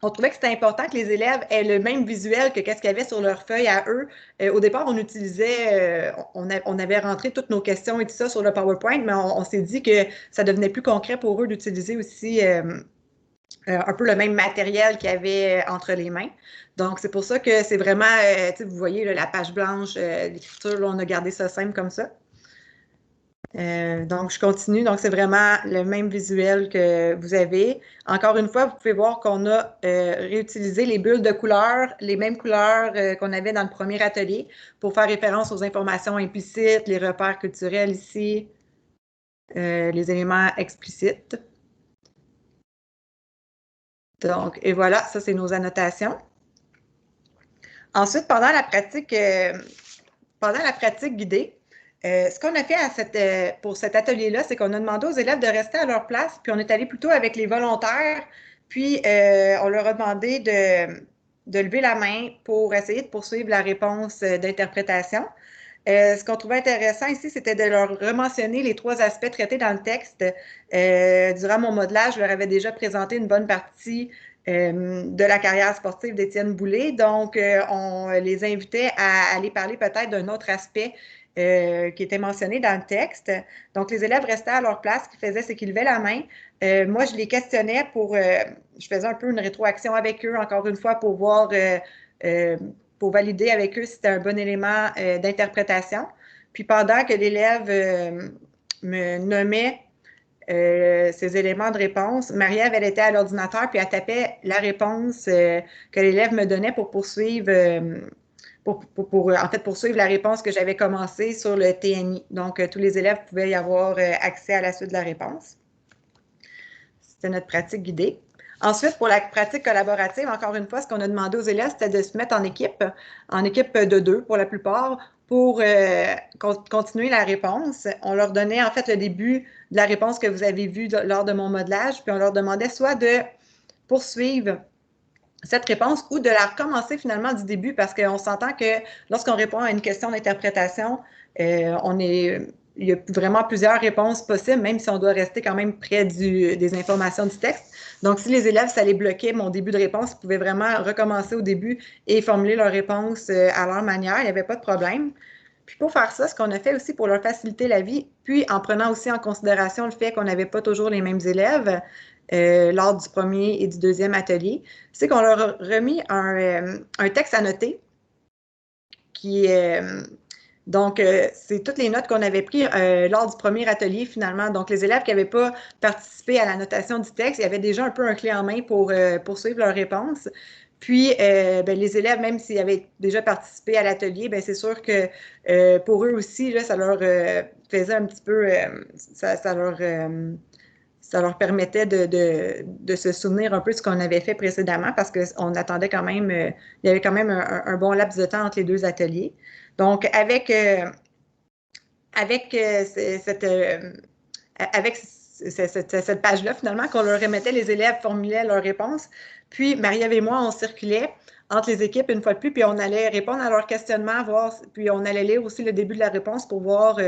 on trouvait que c'était important que les élèves aient le même visuel que qu'est-ce qu'il y avait sur leur feuille à eux. Au départ, on utilisait, on avait rentré toutes nos questions et tout ça sur le PowerPoint, mais on s'est dit que ça devenait plus concret pour eux d'utiliser aussi un peu le même matériel qu'il y avait entre les mains. Donc, c'est pour ça que c'est vraiment, vous voyez là, la page blanche, l'écriture, on a gardé ça simple comme ça. Donc, je continue. Donc, c'est vraiment le même visuel que vous avez. Encore une fois, vous pouvez voir qu'on a réutilisé les bulles de couleurs, les mêmes couleurs qu'on avait dans le premier atelier pour faire référence aux informations implicites, les repères culturels ici, les éléments explicites. Donc, et voilà, ça, c'est nos annotations. Ensuite, pendant la pratique guidée, ce qu'on a fait pour cet atelier-là, c'est qu'on a demandé aux élèves de rester à leur place, puis on est allé plutôt avec les volontaires, puis on leur a demandé de lever la main pour essayer de poursuivre la réponse d'interprétation. Ce qu'on trouvait intéressant ici, c'était de leur rementionner les 3 aspects traités dans le texte. Durant mon modelage, je leur avais déjà présenté une bonne partie de la carrière sportive d'Étienne Boulay. Donc, on les invitait à aller parler peut-être d'un autre aspect qui était mentionné dans le texte. Donc, les élèves restaient à leur place. Ce qu'ils faisaient, c'est qu'ils levaient la main. Moi, je les questionnais je faisais un peu une rétroaction avec eux, encore une fois, pour voir pour valider avec eux si c'était un bon élément d'interprétation. Puis pendant que l'élève me nommait ces éléments de réponse, Marie-Ève, elle était à l'ordinateur, puis elle tapait la réponse que l'élève me donnait pour poursuivre, en fait, poursuivre la réponse que j'avais commencée sur le TNI. Donc, tous les élèves pouvaient y avoir accès à la suite de la réponse. C'était notre pratique guidée. Ensuite, pour la pratique collaborative, encore une fois, ce qu'on a demandé aux élèves, c'était de se mettre en équipe de 2 pour la plupart, pour continuer la réponse. On leur donnait en fait le début de la réponse que vous avez vue lors de mon modelage, puis on leur demandait soit de poursuivre cette réponse ou de la recommencer finalement du début, parce qu'on s'entend que lorsqu'on répond à une question d'interprétation, il y a vraiment plusieurs réponses possibles, même si on doit rester quand même près des informations du texte. Donc, si les élèves, ça les bloquait, mon début de réponse, ils pouvaient vraiment recommencer au début et formuler leur réponse à leur manière. Il n'y avait pas de problème. Puis pour faire ça, ce qu'on a fait aussi pour leur faciliter la vie, puis en prenant aussi en considération le fait qu'on n'avait pas toujours les mêmes élèves lors du premier et du deuxième atelier, c'est qu'on leur a remis un texte à noter qui est... Donc, c'est toutes les notes qu'on avait prises lors du premier atelier, finalement. Donc, les élèves qui n'avaient pas participé à la notation du texte, il y avait déjà un peu un clé en main pour poursuivre leur réponse. Puis, les élèves, même s'ils avaient déjà participé à l'atelier, c'est sûr que pour eux aussi, là, ça leur faisait un petit peu... ça leur permettait de se souvenir un peu de ce qu'on avait fait précédemment parce qu'on attendait quand même... il y avait quand même un bon laps de temps entre les 2 ateliers. Donc, avec cette page-là, finalement, qu'on leur remettait, les élèves formulaient leurs réponses. Puis, Marie-Ève et moi, on circulait entre les équipes une fois de plus, puis on allait répondre à leurs questionnements, puis on allait lire aussi le début de la réponse pour voir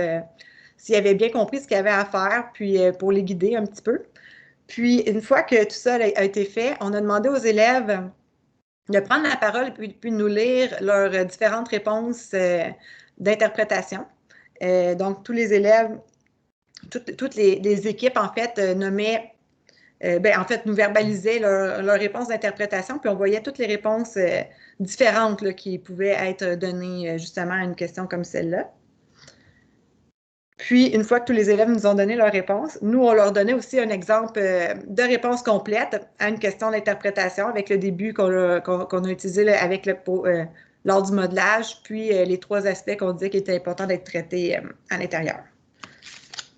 s'ils avaient bien compris ce qu'il y avait à faire, puis pour les guider un petit peu. Puis, une fois que tout ça a été fait, on a demandé aux élèves de prendre la parole puis de nous lire leurs différentes réponses d'interprétation. Donc, tous les élèves, toutes les équipes, en fait, nommaient, en fait, nous verbalisaient leurs réponses d'interprétation, puis on voyait toutes les réponses différentes là, qui pouvaient être données justement à une question comme celle-là. Puis, une fois que tous les élèves nous ont donné leur réponse, nous, on leur donnait aussi un exemple de réponse complète à une question d'interprétation avec le début qu'on a utilisé avec lors du modelage, puis les 3 aspects qu'on disait qu'il était important d'être traités à l'intérieur.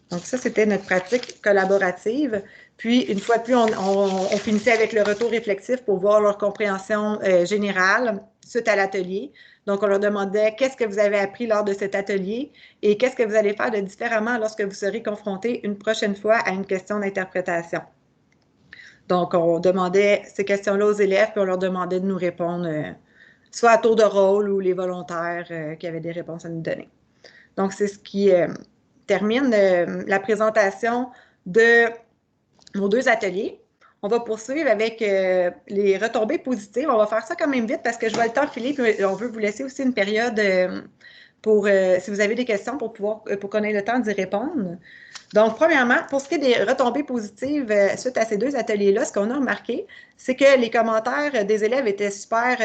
Donc, ça, c'était notre pratique collaborative. Puis, une fois de plus, on finissait avec le retour réflexif pour voir leur compréhension générale suite à l'atelier. Donc, on leur demandait qu'est-ce que vous avez appris lors de cet atelier et qu'est-ce que vous allez faire de différemment lorsque vous serez confronté une prochaine fois à une question d'interprétation. Donc, on demandait ces questions-là aux élèves, puis on leur demandait de nous répondre, soit à tour de rôle ou les volontaires qui avaient des réponses à nous donner. Donc, c'est ce qui termine la présentation de nos 2 ateliers. On va poursuivre avec les retombées positives. On va faire ça quand même vite parce que je vois le temps filer, puis on veut vous laisser aussi une période pour, si vous avez des questions, pour qu'on ait le temps d'y répondre. Donc, premièrement, pour ce qui est des retombées positives suite à ces 2 ateliers-là, ce qu'on a remarqué, c'est que les commentaires des élèves étaient super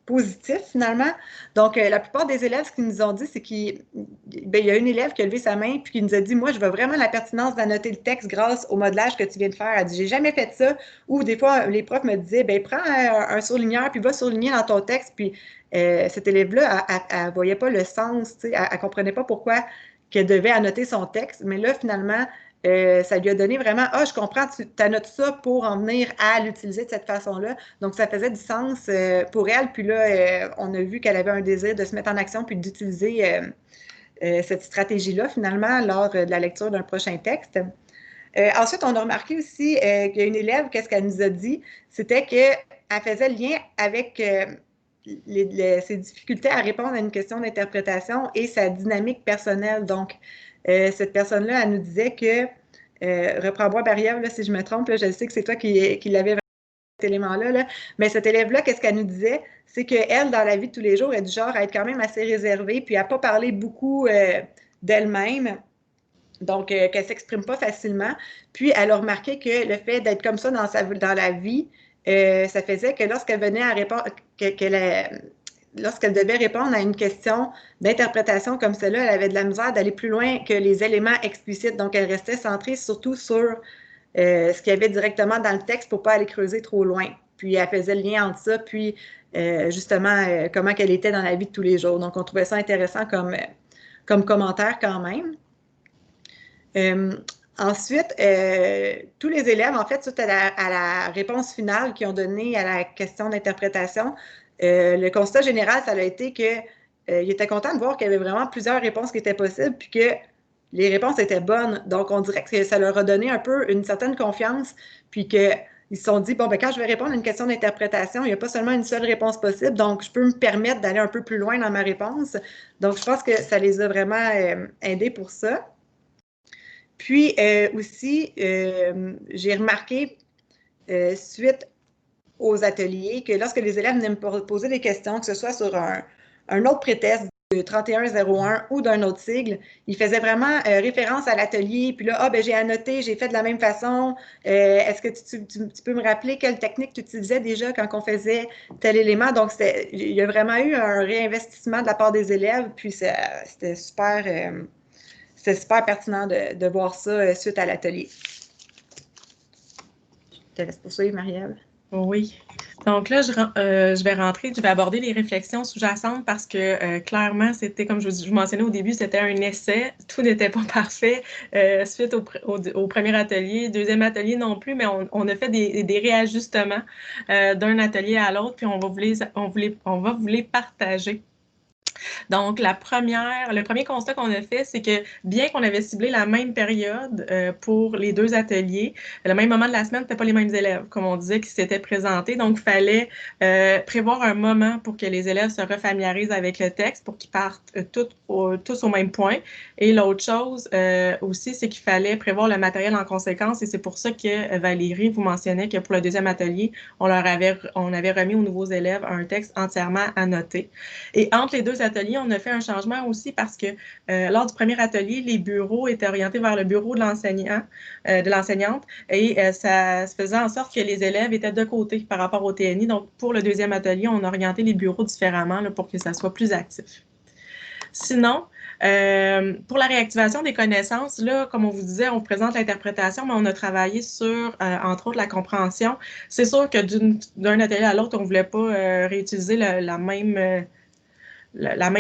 positifs, finalement. Donc, la plupart des élèves, ce qu'ils nous ont dit, c'est qu'il y a une élève qui a levé sa main puis qui nous a dit « Moi, je veux vraiment la pertinence d'annoter le texte grâce au modelage que tu viens de faire. » Elle dit « J'ai jamais fait ça. » Ou des fois, les profs me disaient « Prends un surligneur puis va surligner dans ton texte. » Puis, cette élève-là, elle ne voyait pas le sens, elle ne comprenait pas pourquoi qu'elle devait annoter son texte. Mais là, finalement, ça lui a donné vraiment « Ah, je comprends, tu annotes ça pour en venir à l'utiliser de cette façon-là. » Donc, ça faisait du sens pour elle. Puis là, on a vu qu'elle avait un désir de se mettre en action puis d'utiliser cette stratégie-là, finalement, lors de la lecture d'un prochain texte. Ensuite, on a remarqué aussi qu'il y a une élève, qu'est-ce qu'elle nous a dit? C'était qu'elle faisait le lien avec ses difficultés à répondre à une question d'interprétation et sa dynamique personnelle. Donc, cette personne-là, elle nous disait que, reprends-moi Marie-Ève, si je me trompe, là, je sais que c'est toi qui l'avais cet élément-là, là. Mais cette élève-là, qu'est-ce qu'elle nous disait? C'est qu'elle, dans la vie de tous les jours, est du genre à être quand même assez réservée, puis à ne pas parler beaucoup d'elle-même. Donc, qu'elle ne s'exprime pas facilement. Puis, elle a remarqué que le fait d'être comme ça dans la vie, ça faisait que lorsqu'elle venait à répondre, lorsqu'elle devait répondre à une question d'interprétation comme celle-là, elle avait de la misère d'aller plus loin que les éléments explicites. Donc, elle restait centrée surtout sur ce qu'il y avait directement dans le texte pour ne pas aller creuser trop loin. Puis, elle faisait le lien entre ça, puis justement, comment qu'elle était dans la vie de tous les jours. Donc, on trouvait ça intéressant comme commentaire quand même. Ensuite, tous les élèves, en fait, suite à la réponse finale qu'ils ont donnée à la question d'interprétation, le constat général, ça a été qu'ils étaient contents de voir qu'il y avait vraiment plusieurs réponses qui étaient possibles, puis que les réponses étaient bonnes. Donc, on dirait que ça leur a donné un peu une certaine confiance, puis qu'ils se sont dit, bon, ben, quand je vais répondre à une question d'interprétation, il n'y a pas seulement une seule réponse possible, donc je peux me permettre d'aller un peu plus loin dans ma réponse. Donc, je pense que ça les a vraiment aidés pour ça. Puis aussi, j'ai remarqué, suite aux ateliers, que lorsque les élèves venaient me poser des questions, que ce soit sur un autre prétexte de 3101 ou d'un autre sigle, ils faisaient vraiment référence à l'atelier. Puis là, ben, j'ai annoté, j'ai fait de la même façon. Est-ce que tu peux me rappeler quelle technique tu utilisais déjà quand on faisait tel élément? Donc, il y a vraiment eu un réinvestissement de la part des élèves. Puis, c'était super... c'est super pertinent de voir ça suite à l'atelier. Je te laisse poursuivre, Marie-Ève. Oui. Donc là, je vais aborder les réflexions sous-jacentes parce que clairement, c'était, comme je vous mentionnais au début, c'était un essai. Tout n'était pas parfait suite au premier atelier, deuxième atelier non plus, mais on a fait des réajustements d'un atelier à l'autre, puis on va vous les partager. Donc, le premier constat qu'on a fait, c'est que bien qu'on avait ciblé la même période pour les 2 ateliers, le même moment de la semaine, c'était pas les mêmes élèves, comme on disait, qui s'étaient présentés. Donc, il fallait prévoir un moment pour que les élèves se refamiliarisent avec le texte, pour qu'ils partent tous au même point. Et l'autre chose aussi, c'est qu'il fallait prévoir le matériel en conséquence. Et c'est pour ça que Valérie vous mentionnait que pour le deuxième atelier, on avait remis aux nouveaux élèves un texte entièrement annoté. Et entre les 2 ateliers, on a fait un changement aussi parce que lors du premier atelier, les bureaux étaient orientés vers le bureau de l'enseignante et ça se faisait en sorte que les élèves étaient de côté par rapport au TNI. Donc, pour le deuxième atelier, on a orienté les bureaux différemment là, pour que ça soit plus actif. Sinon, Pour la réactivation des connaissances, là, comme on vous disait, on présente l'interprétation, mais on a travaillé sur, entre autres, la compréhension. C'est sûr que d'un atelier à l'autre, on ne voulait pas réutiliser la même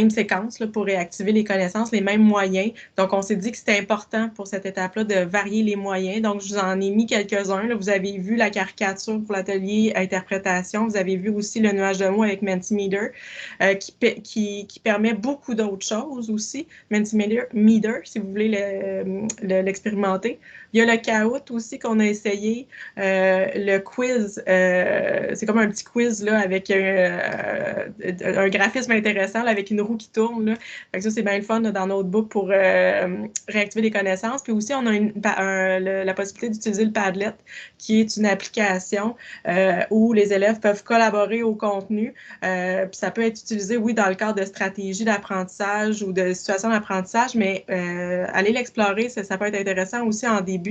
séquence là, pour réactiver les connaissances, les mêmes moyens. Donc, on s'est dit que c'était important pour cette étape-là de varier les moyens. Donc, je vous en ai mis quelques-uns. Vous avez vu la caricature pour l'atelier interprétation. Vous avez vu aussi le nuage de mots avec Mentimeter, qui permet beaucoup d'autres choses aussi. Mentimeter, si vous voulez l'expérimenter. Il y a le Kahoot aussi qu'on a essayé. Le quiz, c'est comme un petit quiz là, avec un graphisme intéressant là, avec une roue qui tourne. Là. Fait que ça, c'est bien le fun là, dans Notebook pour réactiver les connaissances. Puis aussi, on a la possibilité d'utiliser le Padlet, qui est une application où les élèves peuvent collaborer au contenu. Puis ça peut être utilisé, oui, dans le cadre de stratégies d'apprentissage ou de situations d'apprentissage, mais aller l'explorer, ça peut être intéressant aussi en début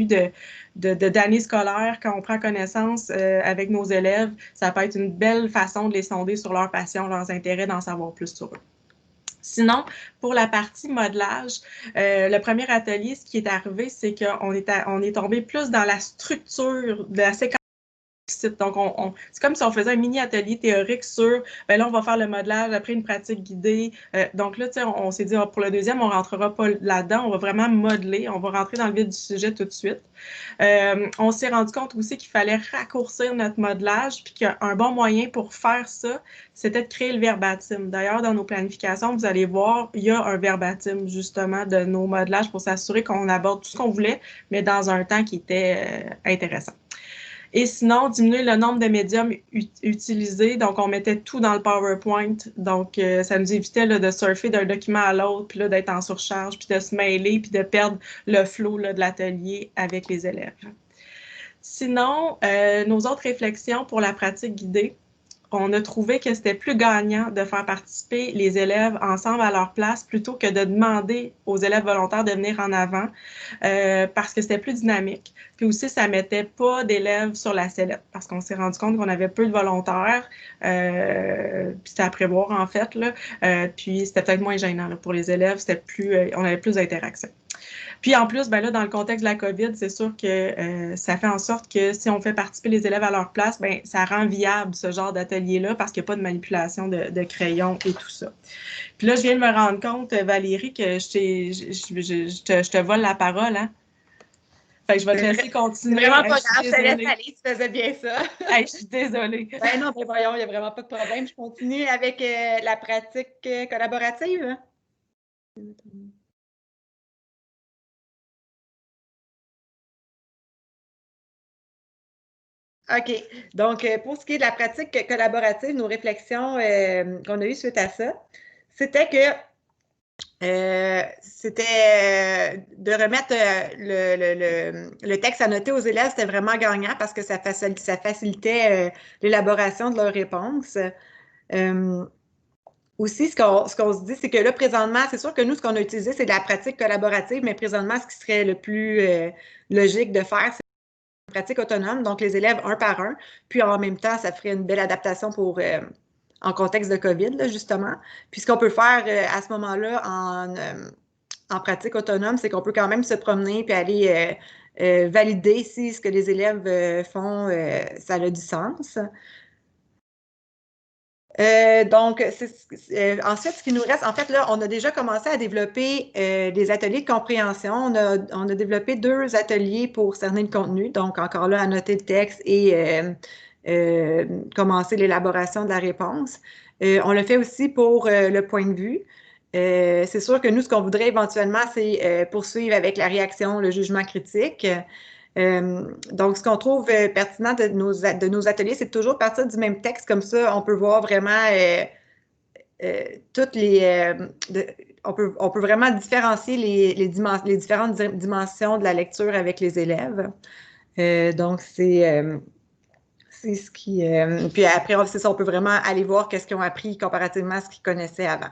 d'année scolaire, quand on prend connaissance avec nos élèves, ça peut être une belle façon de les sonder sur leurs passions, leurs intérêts, d'en savoir plus sur eux. Sinon, pour la partie modelage, le premier atelier, ce qui est arrivé, c'est qu'on est tombé plus dans la structure de la séquence. Donc, c'est comme si on faisait un mini-atelier théorique sur, ben là, on va faire le modelage après une pratique guidée. Donc là, tu sais, on s'est dit, pour le deuxième, on ne rentrera pas là-dedans, on va vraiment modeler, on va rentrer dans le vif du sujet tout de suite. On s'est rendu compte aussi qu'il fallait raccourcir notre modelage, puis qu'un bon moyen pour faire ça, c'était de créer le verbatim. D'ailleurs, dans nos planifications, vous allez voir, il y a un verbatim, justement, de nos modelages pour s'assurer qu'on aborde tout ce qu'on voulait, mais dans un temps qui était intéressant. Et sinon, diminuer le nombre de médiums utilisés. Donc, on mettait tout dans le PowerPoint. Donc, ça nous évitait là, de surfer d'un document à l'autre, puis d'être en surcharge, puis de se mêler, puis de perdre le flow là, de l'atelier avec les élèves. Sinon, nos autres réflexions pour la pratique guidée, on a trouvé que c'était plus gagnant de faire participer les élèves ensemble à leur place plutôt que de demander aux élèves volontaires de venir en avant parce que c'était plus dynamique. Puis aussi, ça ne mettait pas d'élèves sur la sellette parce qu'on s'est rendu compte qu'on avait peu de volontaires. Puis c'était à prévoir, en fait. Là. Puis c'était peut-être moins gênant là, pour les élèves. On avait plus d'interactions. Puis en plus, ben là, dans le contexte de la COVID, c'est sûr que ça fait en sorte que si on fait participer les élèves à leur place, ben ça rend viable ce genre d'atelier-là parce qu'il n'y a pas de manipulation de crayons et tout ça. Puis là, je viens de me rendre compte, Valérie, que je te vole la parole, hein? Fait que je vais te laisser continuer. C'est vraiment pas grave, je te laisse aller, tu faisais bien ça. Hey, je suis désolée. Ben non, mais voyons, il n'y a vraiment pas de problème. Je continue avec la pratique collaborative. OK. Donc, pour ce qui est de la pratique collaborative, nos réflexions qu'on a eues suite à ça, c'était que de remettre le texte à noter aux élèves, c'était vraiment gagnant parce que ça facilitait l'élaboration de leurs réponses. Aussi, ce qu'on se dit, c'est que là, présentement, c'est sûr que nous, ce qu'on a utilisé, c'est de la pratique collaborative, mais présentement, ce qui serait le plus logique de faire, c'est une pratique autonome, donc les élèves un par un, puis en même temps, ça ferait une belle adaptation pour en contexte de COVID, là, justement. Puis ce qu'on peut faire à ce moment-là en pratique autonome, c'est qu'on peut quand même se promener puis aller valider si ce que les élèves font, ça a du sens. Ensuite, ce qui nous reste, en fait, là, on a déjà commencé à développer des ateliers de compréhension. On a développé 2 ateliers pour cerner le contenu, donc encore là, annoter le texte et commencer l'élaboration de la réponse. On le fait aussi pour le point de vue. C'est sûr que nous, ce qu'on voudrait éventuellement, c'est poursuivre avec la réaction, le jugement critique. Donc, ce qu'on trouve pertinent de nos ateliers, c'est toujours partir du même texte. Comme ça, on peut voir vraiment toutes les... on peut vraiment différencier les différentes dimensions de la lecture avec les élèves. Donc, c'est ce qui... puis après, c'est ça, on peut vraiment aller voir qu'est-ce qu'ils ont appris comparativement à ce qu'ils connaissaient avant.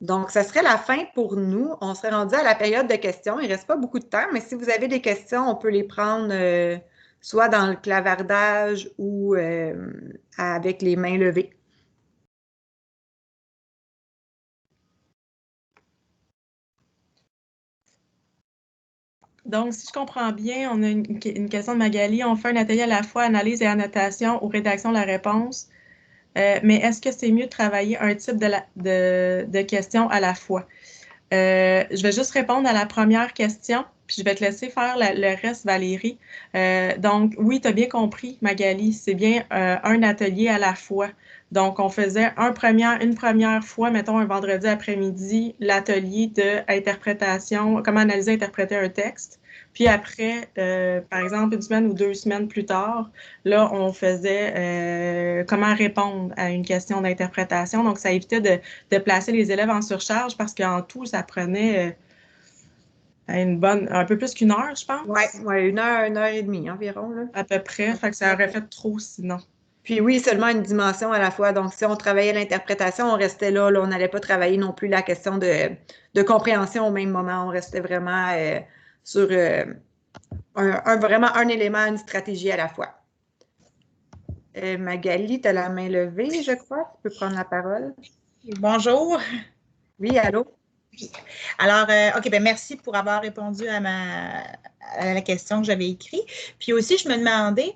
Donc, ça serait la fin pour nous. On serait rendu à la période de questions. Il ne reste pas beaucoup de temps, mais si vous avez des questions, on peut les prendre soit dans le clavardage ou avec les mains levées. Donc, si je comprends bien, on a une question de Magali. On fait un atelier à la fois analyse et annotation ou rédaction de la réponse. Mais est-ce que c'est mieux de travailler un type de questions à la fois? Je vais juste répondre à la première question, puis je vais te laisser faire le reste, Valérie. Donc, oui, tu as bien compris, Magali, c'est bien un atelier à la fois. Donc, on faisait une première fois, mettons un vendredi après-midi, l'atelier d'interprétation, comment analyser et interpréter un texte. Puis après, par exemple, une semaine ou 2 semaines plus tard, là, on faisait comment répondre à une question d'interprétation. Donc, ça évitait de placer les élèves en surcharge parce qu'en tout, ça prenait un peu plus qu'1 heure, je pense. Oui, ouais, 1 heure et demie environ. Là. À peu près. Fait que ça aurait fait trop sinon. Puis oui, seulement une dimension à la fois. Donc, si on travaillait l'interprétation, on restait là. On n'allait pas travailler non plus la question de compréhension au même moment. On restait vraiment sur vraiment un élément, une stratégie à la fois. Magali, tu as la main levée, je crois. Tu peux prendre la parole. Bonjour. Oui, allô? Oui. Alors, OK, ben merci pour avoir répondu à la question que j'avais écrite. Puis aussi, je me demandais,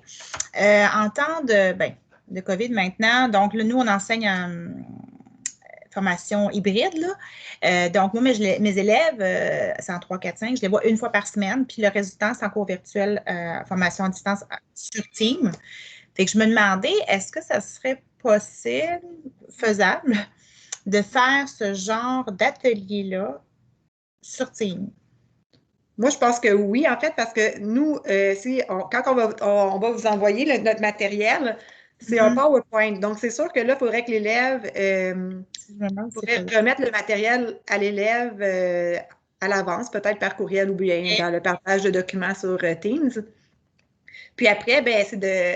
en temps de COVID maintenant, donc là, nous, on enseigne en formation hybride, là. Donc, moi, mes élèves, c'est en 3, 4, 5, je les vois une fois par semaine, puis le résultat, c'est en cours virtuel, formation à distance sur Teams. Fait que je me demandais, est-ce que ça serait possible, faisable, de faire ce genre d'atelier-là sur Teams? Moi, je pense que oui, en fait, parce que nous, quand on va vous envoyer notre matériel, c'est un PowerPoint. Donc, c'est sûr que là, il faudrait que l'élève pourrait remettre le matériel à l'élève à l'avance, peut-être par courriel ou bien dans le partage de documents sur Teams. Puis après, ben,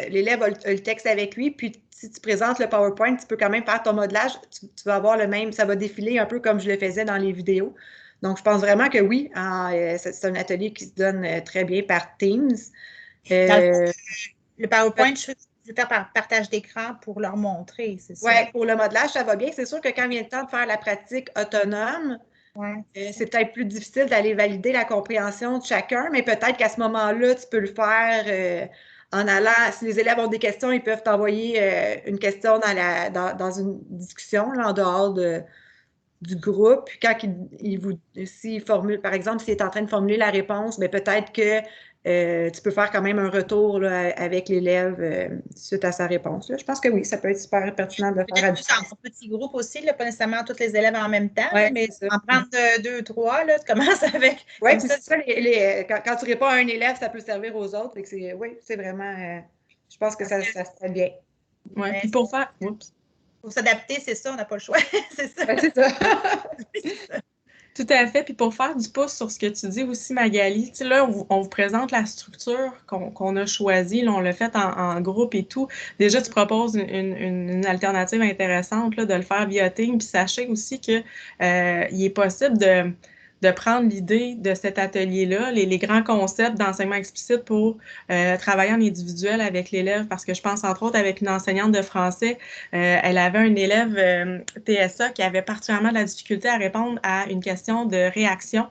l'élève a le texte avec lui, puis si tu présentes le PowerPoint, tu peux quand même faire ton modelage, tu vas avoir le même, ça va défiler un peu comme je le faisais dans les vidéos. Donc, je pense vraiment que oui, c'est un atelier qui se donne très bien par Teams. Le PowerPoint, je vais faire par partage d'écran pour leur montrer, c'est ça? Oui, pour le modelage, ça va bien. C'est sûr que quand vient le temps de faire la pratique autonome, c'est peut-être plus difficile d'aller valider la compréhension de chacun, mais peut-être qu'à ce moment-là, tu peux le faire en allant, si les élèves ont des questions, ils peuvent t'envoyer une question dans une discussion là, en dehors du groupe. Puis quand s'il formule, par exemple, s'il est en train de formuler la réponse, mais peut-être que tu peux faire quand même un retour là, avec l'élève suite à sa réponse. Là. Je pense que oui, ça peut être super pertinent de le faire à distance. En petit groupe aussi, là, pas nécessairement tous les élèves en même temps, mais ça. en prendre 2, 3, là, tu commences avec. Oui, puis c'est ça, quand tu réponds à un élève, ça peut servir aux autres. Oui, c'est vraiment. Je pense que ça serait bien. Oui, puis pour faire. Oups. Pour s'adapter, c'est ça, on n'a pas le choix. C'est ça. Ouais, c'est ça. Tout à fait. Puis pour faire du pouce sur ce que tu dis aussi, Magali, tu sais, là, on vous présente la structure qu'on a choisie. Là, on l'a fait en groupe et tout. Déjà, tu proposes une alternative intéressante là, de le faire via Teams. Puis sachez aussi qu'il est possible de prendre l'idée de cet atelier-là, les grands concepts d'enseignement explicite pour travailler en individuel avec l'élève, parce que je pense entre autres avec une enseignante de français, elle avait un élève TSA qui avait particulièrement de la difficulté à répondre à une question de réaction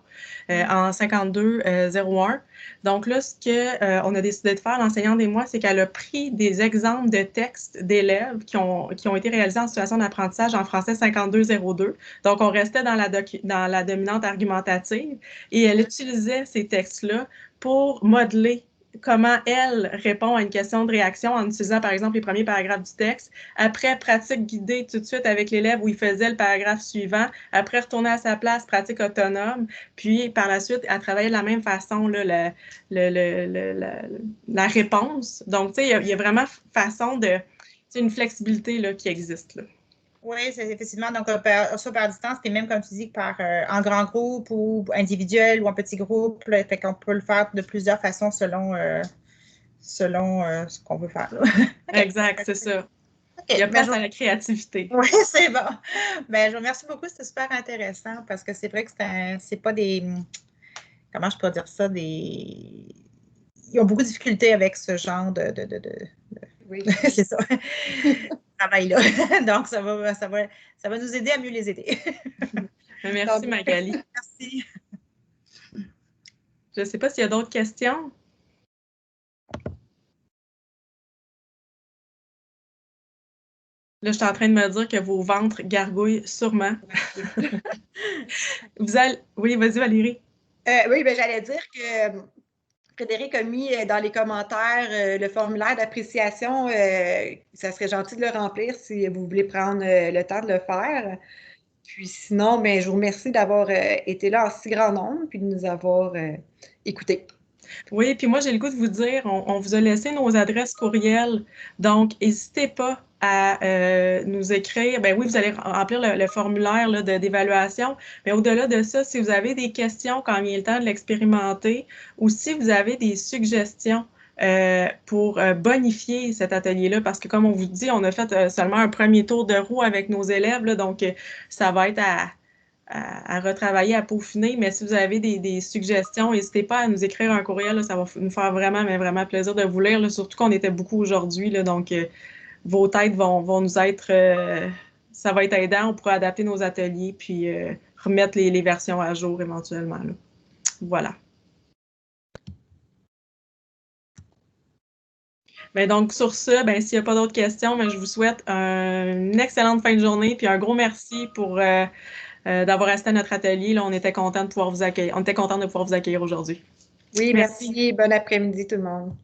en 52-01. Donc là, ce qu'on a décidé de faire, l'enseignante et moi, c'est qu'elle a pris des exemples de textes d'élèves qui ont été réalisés en situation d'apprentissage en français 52-02. Donc, on restait dans la dominante argumentative et elle utilisait ces textes-là pour modeler comment elle répond à une question de réaction en utilisant, par exemple, les premiers paragraphes du texte. Après, pratique guidée tout de suite avec l'élève où il faisait le paragraphe suivant. Après, retourner à sa place, pratique autonome. Puis, par la suite, elle travaillait de la même façon là, la réponse. Donc, tu sais, il y a vraiment façon de... C'est une flexibilité là, qui existe. Là. Oui, c'est effectivement. Donc, ça par distance, puis même, comme tu dis, en grand groupe ou individuel ou en petit groupe. Là, fait qu'on peut le faire de plusieurs façons selon ce qu'on veut faire. Là. Okay. Exact, c'est ça. Okay. Il y a place à la créativité. Oui, c'est bon. Ben, je vous remercie beaucoup. C'était super intéressant parce que c'est vrai que c'est pas des... Comment je peux dire ça? Ils ont beaucoup de difficultés avec ce genre de oui. c'est ça. Travail-là. Donc, ça va nous aider à mieux les aider. Merci, Magali. Merci. Je ne sais pas s'il y a d'autres questions. Là, je suis en train de me dire que vos ventres gargouillent sûrement. Oui, vas-y, Valérie. Oui, ben, j'allais dire que Frédéric a mis dans les commentaires le formulaire d'appréciation. Ça serait gentil de le remplir si vous voulez prendre le temps de le faire. Puis sinon, mais je vous remercie d'avoir été là en si grand nombre puis de nous avoir écoutés. Oui, puis moi, j'ai le goût de vous dire, on vous a laissé nos adresses courriels, donc n'hésitez pas à nous écrire. Ben oui, vous allez remplir le formulaire d'évaluation, mais au-delà de ça, si vous avez des questions quand il est le temps de l'expérimenter ou si vous avez des suggestions pour bonifier cet atelier-là, parce que comme on vous dit, on a fait seulement un premier tour de roue avec nos élèves, là, donc ça va être à retravailler, à peaufiner. Mais si vous avez des suggestions, n'hésitez pas à nous écrire un courriel. Là, ça va nous faire vraiment, mais vraiment plaisir de vous lire. Là, surtout qu'on était beaucoup aujourd'hui. Donc, vos têtes vont nous être... ça va être aidant. On pourra adapter nos ateliers puis remettre les versions à jour éventuellement. Là. Voilà. Bien, donc, sur ce, ben, s'il n'y a pas d'autres questions, ben, je vous souhaite une excellente fin de journée puis un gros merci pour... d'avoir assisté à notre atelier. Là, on était content de pouvoir vous accueillir. On était content de pouvoir vous accueillir aujourd'hui. Oui, merci. Bon après-midi tout le monde.